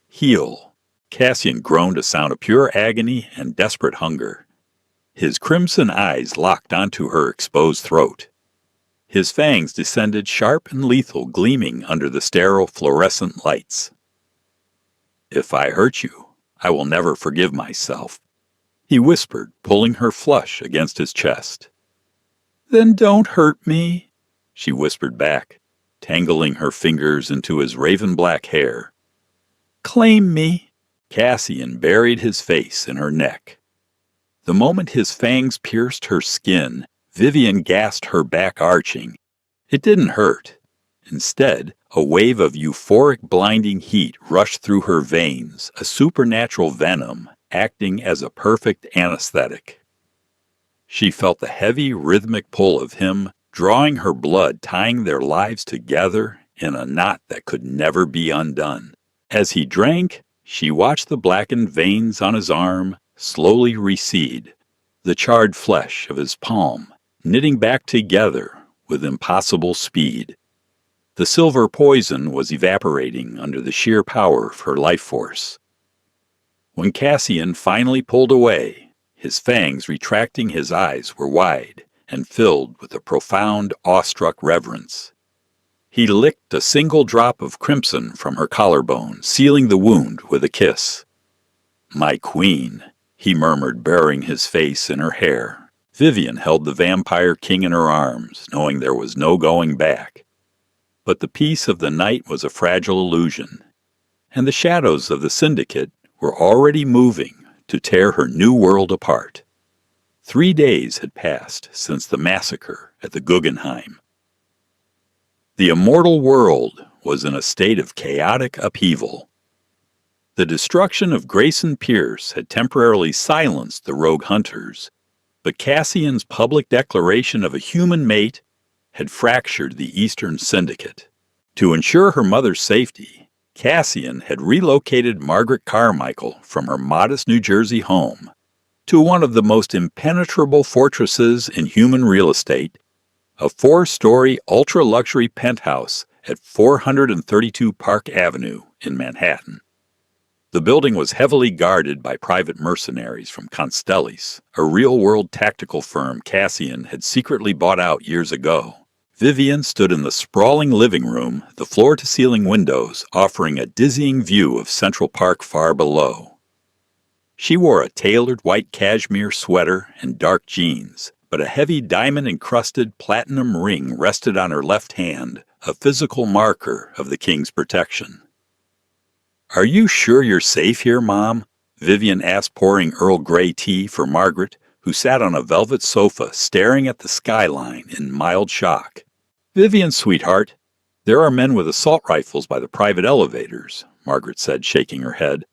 Heal. Cassian groaned a sound of pure agony and desperate hunger. His crimson eyes locked onto her exposed throat. His fangs descended sharp and lethal, gleaming under the sterile fluorescent lights. If I hurt you, I will never forgive myself, he whispered, pulling her flush against his chest. Then don't hurt me, she whispered back, tangling her fingers into his raven-black hair. Claim me. Cassian buried his face in her neck. The moment his fangs pierced her skin, Vivian gasped, her back arching. It didn't hurt. Instead, a wave of euphoric, blinding heat rushed through her veins, a supernatural venom acting as a perfect anesthetic. She felt the heavy, rhythmic pull of him, drawing her blood, tying their lives together in a knot that could never be undone. As he drank, she watched the blackened veins on his arm slowly recede, the charred flesh of his palm knitting back together with impossible speed. The silver poison was evaporating under the sheer power of her life force. When Cassian finally pulled away, his fangs retracting, his eyes were wide and filled with a profound, awestruck reverence. He licked a single drop of crimson from her collarbone, sealing the wound with a kiss. My queen, he murmured, burying his face in her hair. Vivian held the vampire king in her arms, knowing there was no going back. But the peace of the night was a fragile illusion, and the shadows of the syndicate were already moving to tear her new world apart. 3 days had passed since the massacre at the Guggenheim. The immortal world was in a state of chaotic upheaval. The destruction of Grayson Pierce had temporarily silenced the rogue hunters, but Cassian's public declaration of a human mate had fractured the Eastern Syndicate. To ensure her mother's safety, Cassian had relocated Margaret Carmichael from her modest New Jersey home to one of the most impenetrable fortresses in human real estate, a 4-story ultra-luxury penthouse at 432 Park Avenue in Manhattan. The building was heavily guarded by private mercenaries from Constellis, a real-world tactical firm Cassian had secretly bought out years ago. Vivian stood in the sprawling living room, the floor-to-ceiling windows offering a dizzying view of Central Park far below. She wore a tailored white cashmere sweater and dark jeans, but a heavy diamond-encrusted platinum ring rested on her left hand, a physical marker of the king's protection. Are you sure you're safe here, Mom? Vivian asked, pouring Earl Grey tea for Margaret, who sat on a velvet sofa staring at the skyline in mild shock. Vivian, sweetheart, there are men with assault rifles by the private elevators, Margaret said, shaking her head.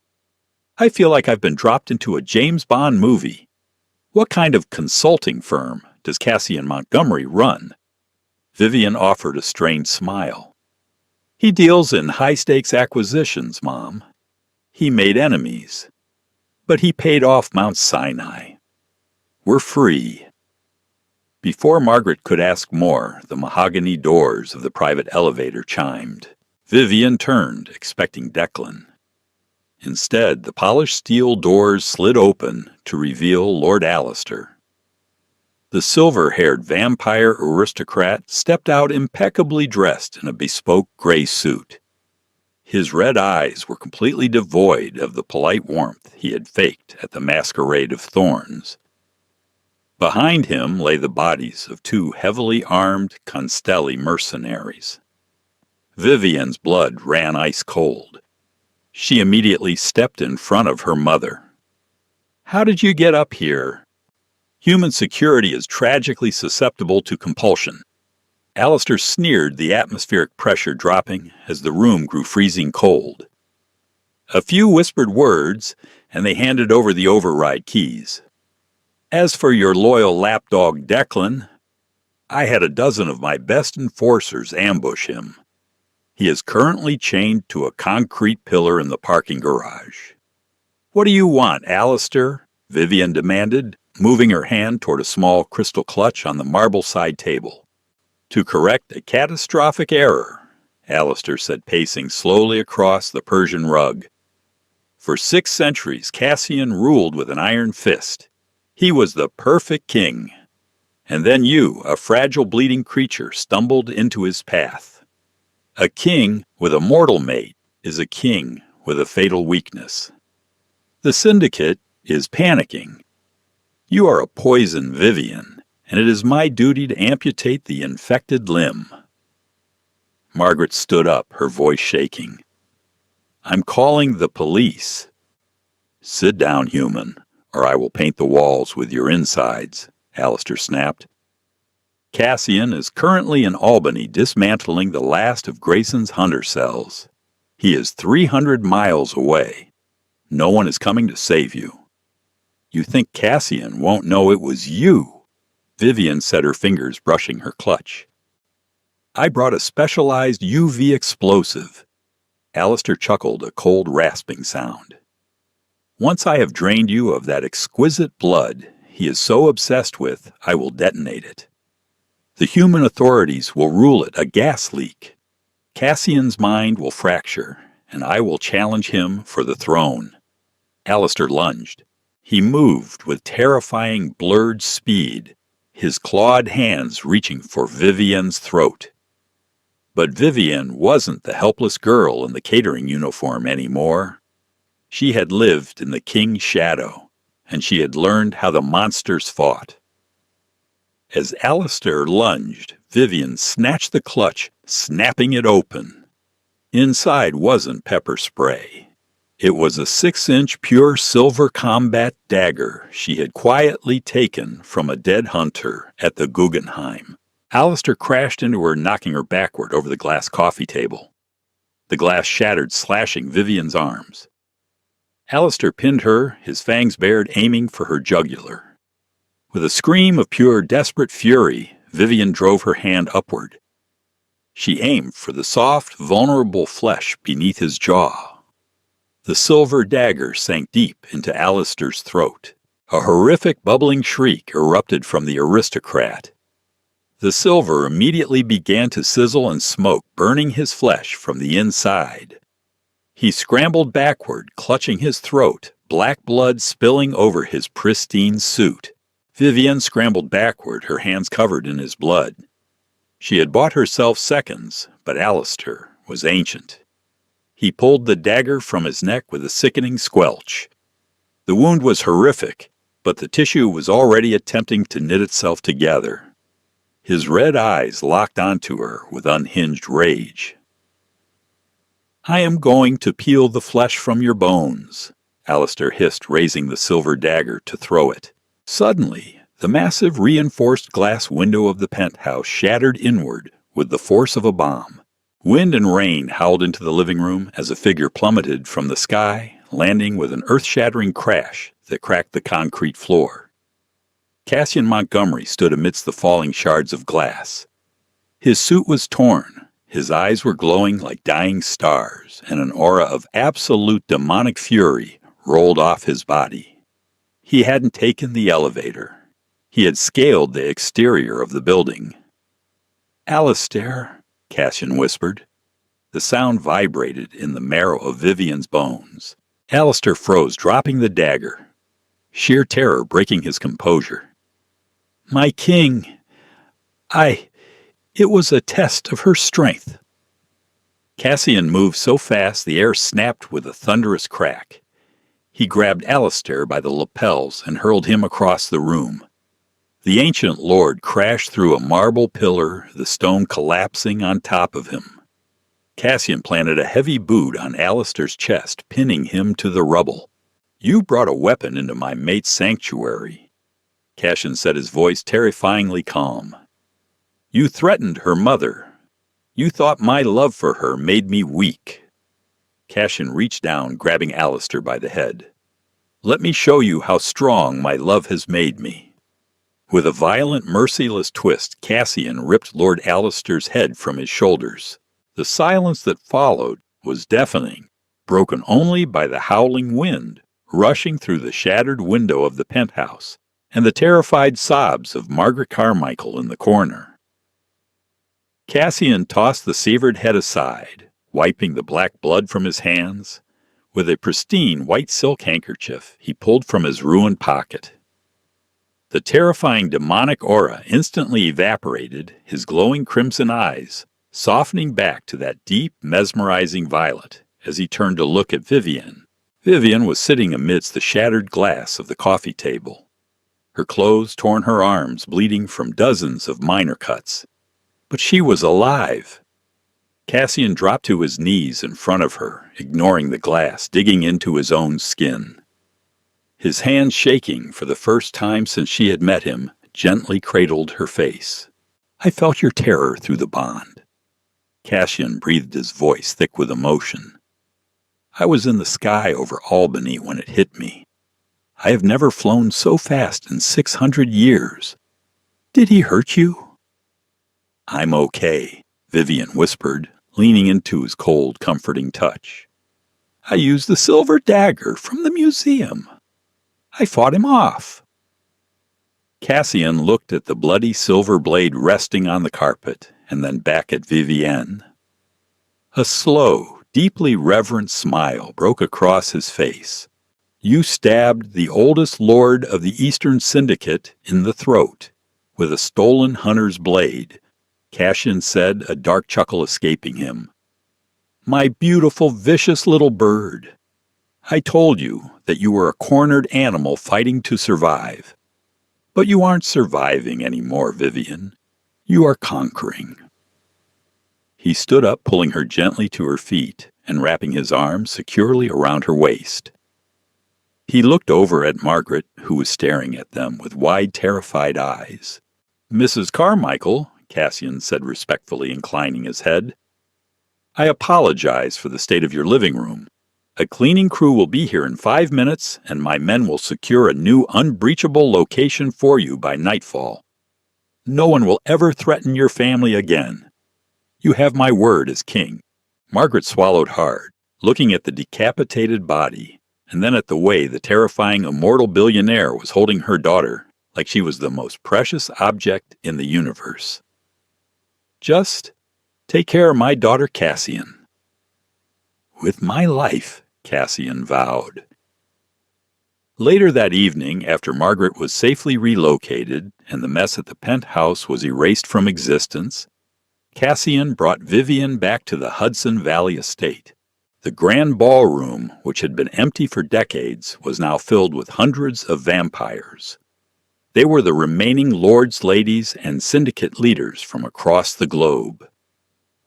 I feel like I've been dropped into a James Bond movie. What kind of consulting firm does Cassian Montgomery run? Vivian offered a strained smile. He deals in high-stakes acquisitions, Mom. He made enemies. But he paid off Mount Sinai. We're free. Before Margaret could ask more, the mahogany doors of the private elevator chimed. Vivian turned, expecting Declan. Instead, the polished steel doors slid open to reveal Lord Alistair. The silver-haired vampire aristocrat stepped out impeccably dressed in a bespoke gray suit. His red eyes were completely devoid of the polite warmth he had faked at the Masquerade of Thorns. Behind him lay the bodies of two heavily armed Constelli mercenaries. Vivian's blood ran ice cold. She immediately stepped in front of her mother. "How did you get up here?" "Human security is tragically susceptible to compulsion." Alistair sneered, the atmospheric pressure dropping as the room grew freezing cold. A few whispered words, and they handed over the override keys. "As for your loyal lapdog Declan, I had a dozen of my best enforcers ambush him. He is currently chained to a concrete pillar in the parking garage." "What do you want, Alistair?" Vivian demanded, moving her hand toward a small crystal clutch on the marble side table. "To correct a catastrophic error," Alistair said, pacing slowly across the Persian rug. "For 6 centuries, Cassian ruled with an iron fist. He was the perfect king. And then you, a fragile bleeding creature, stumbled into his path. A king with a mortal mate is a king with a fatal weakness. The Syndicate is panicking. You are a poison, Vivian, and it is my duty to amputate the infected limb." Margaret stood up, her voice shaking. "I'm calling the police." "Sit down, human, or I will paint the walls with your insides," Alistair snapped. "Cassian is currently in Albany dismantling the last of Grayson's hunter cells. He is 300 miles away. No one is coming to save you." "You think Cassian won't know it was you?" Vivian set her fingers brushing her clutch. "I brought a specialized UV explosive." Alistair chuckled, a cold rasping sound. "Once I have drained you of that exquisite blood he is so obsessed with, I will detonate it. The human authorities will rule it a gas leak. Cassian's mind will fracture, and I will challenge him for the throne." Alistair lunged. He moved with terrifying blurred speed, his clawed hands reaching for Vivian's throat. But Vivian wasn't the helpless girl in the catering uniform anymore. She had lived in the king's shadow, and she had learned how the monsters fought. As Alistair lunged, Vivian snatched the clutch, snapping it open. Inside wasn't pepper spray. It was a 6-inch pure silver combat dagger she had quietly taken from a dead hunter at the Guggenheim. Alistair crashed into her, knocking her backward over the glass coffee table. The glass shattered, slashing Vivian's arms. Alistair pinned her, his fangs bared, aiming for her jugular. With a scream of pure, desperate fury, Vivian drove her hand upward. She aimed for the soft, vulnerable flesh beneath his jaw. The silver dagger sank deep into Alistair's throat. A horrific bubbling shriek erupted from the aristocrat. The silver immediately began to sizzle and smoke, burning his flesh from the inside. He scrambled backward, clutching his throat, black blood spilling over his pristine suit. Vivian scrambled backward, her hands covered in his blood. She had bought herself seconds, but Alistair was ancient. He pulled the dagger from his neck with a sickening squelch. The wound was horrific, but the tissue was already attempting to knit itself together. His red eyes locked onto her with unhinged rage. "I am going to peel the flesh from your bones," Alistair hissed, raising the silver dagger to throw it. Suddenly, the massive reinforced glass window of the penthouse shattered inward with the force of a bomb. Wind and rain howled into the living room as a figure plummeted from the sky, landing with an earth-shattering crash that cracked the concrete floor. Cassian Montgomery stood amidst the falling shards of glass. His suit was torn, his eyes were glowing like dying stars, and an aura of absolute demonic fury rolled off his body. He hadn't taken the elevator. He had scaled the exterior of the building. "Alistair," Cassian whispered. The sound vibrated in the marrow of Vivian's bones. Alistair froze, dropping the dagger, sheer terror breaking his composure. "My king, it was a test of her strength." Cassian moved so fast the air snapped with a thunderous crack. He grabbed Alistair by the lapels and hurled him across the room. The ancient lord crashed through a marble pillar, the stone collapsing on top of him. Cassian planted a heavy boot on Alistair's chest, pinning him to the rubble. "You brought a weapon into my mate's sanctuary," Cassian said, his voice terrifyingly calm. "You threatened her mother. You thought my love for her made me weak." Cassian reached down, grabbing Alistair by the head. "Let me show you how strong my love has made me." With a violent, merciless twist, Cassian ripped Lord Alistair's head from his shoulders. The silence that followed was deafening, broken only by the howling wind rushing through the shattered window of the penthouse and the terrified sobs of Margaret Carmichael in the corner. Cassian tossed the severed head aside, wiping the black blood from his hands. With a pristine white silk handkerchief he pulled from his ruined pocket. The terrifying demonic aura instantly evaporated, his glowing crimson eyes softening back to that deep, mesmerizing violet as he turned to look at Vivian. Vivian was sitting amidst the shattered glass of the coffee table. Her clothes torn, her arms bleeding from dozens of minor cuts. But she was alive. Cassian dropped to his knees in front of her, ignoring the glass, digging into his own skin. His hands shaking for the first time since she had met him, gently cradled her face. "I felt your terror through the bond." Cassian breathed, his voice thick with emotion. "I was in the sky over Albany when it hit me. I have never flown so fast in 600 years. Did he hurt you?" "I'm okay," Vivian whispered, leaning into his cold, comforting touch. "I used the silver dagger from the museum. I fought him off." Cassian looked at the bloody silver blade resting on the carpet, and then back at Vivienne. A slow, deeply reverent smile broke across his face. "You stabbed the oldest lord of the Eastern Syndicate in the throat with a stolen hunter's blade," Cassian said, a dark chuckle escaping him. "My beautiful, vicious little bird. I told you that you were a cornered animal fighting to survive. But you aren't surviving anymore, Vivian. You are conquering." He stood up, pulling her gently to her feet and wrapping his arms securely around her waist. He looked over at Margaret, who was staring at them with wide, terrified eyes. "Mrs. Carmichael," Cassian said respectfully, inclining his head, "I apologize for the state of your living room. A cleaning crew will be here in 5 minutes, and my men will secure a new unbreachable location for you by nightfall. No one will ever threaten your family again. You have my word as king." Margaret swallowed hard, looking at the decapitated body, and then at the way the terrifying immortal billionaire was holding her daughter like she was the most precious object in the universe. "Just take care of my daughter Cassian." "With my life," Cassian vowed. Later that evening, after Margaret was safely relocated and the mess at the penthouse was erased from existence, Cassian brought Vivian back to the Hudson Valley estate. The grand ballroom, which had been empty for decades, was now filled with hundreds of vampires. They were the remaining lords, ladies, and syndicate leaders from across the globe.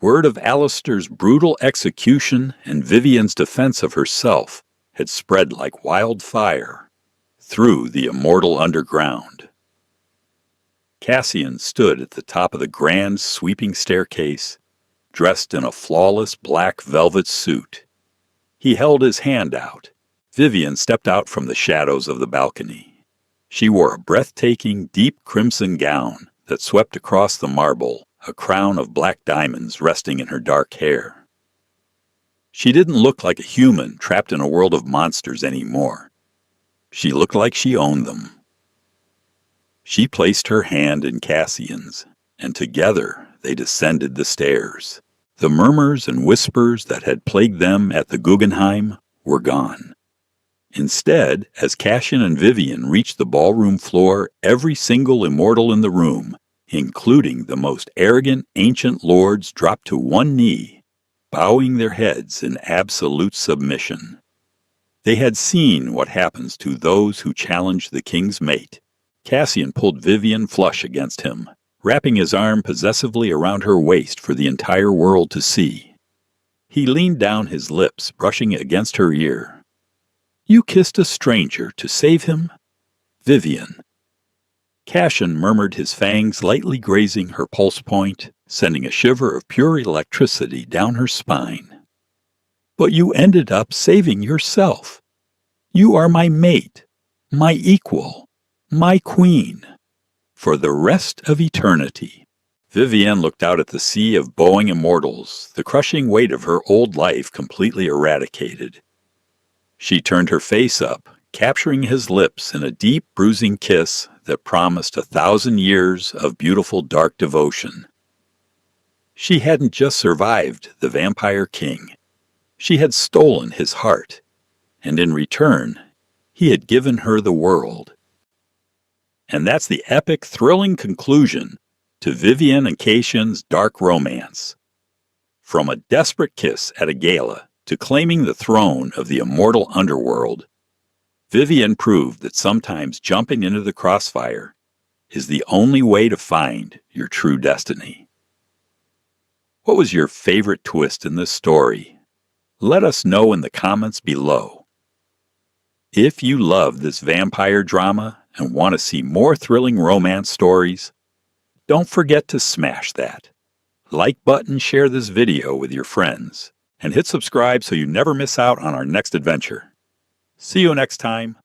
Word of Alistair's brutal execution and Vivian's defense of herself had spread like wildfire through the immortal underground. Cassian stood at the top of the grand, sweeping staircase, dressed in a flawless black velvet suit. He held his hand out. Vivian stepped out from the shadows of the balcony. She wore a breathtaking, deep crimson gown that swept across the marble, a crown of black diamonds resting in her dark hair. She didn't look like a human trapped in a world of monsters anymore. She looked like she owned them. She placed her hand in Cassian's, and together they descended the stairs. The murmurs and whispers that had plagued them at the Guggenheim were gone. Instead, as Cassian and Vivian reached the ballroom floor, every single immortal in the room, including the most arrogant ancient lords, dropped to one knee, bowing their heads in absolute submission. They had seen what happens to those who challenge the king's mate. Cassian pulled Vivian flush against him, wrapping his arm possessively around her waist for the entire world to see. He leaned down, his lips brushing against her ear. "You kissed a stranger to save him? Vivian." Cassian murmured, his fangs lightly grazing her pulse point, sending a shiver of pure electricity down her spine. "But you ended up saving yourself. You are my mate, my equal, my queen, for the rest of eternity." Vivian looked out at the sea of bowing immortals, the crushing weight of her old life completely eradicated. She turned her face up, capturing his lips in a deep, bruising kiss that promised 1,000 years of beautiful dark devotion. She hadn't just survived the Vampire King. She had stolen his heart, and in return, he had given her the world. And that's the epic, thrilling conclusion to Vivian and Cassian's dark romance. From a desperate kiss at a gala to claiming the throne of the immortal underworld, Vivian proved that sometimes jumping into the crossfire is the only way to find your true destiny. What was your favorite twist in this story? Let us know in the comments below. If you love this vampire drama and want to see more thrilling romance stories, don't forget to smash that like button, share this video with your friends, and hit subscribe so you never miss out on our next adventure. See you next time.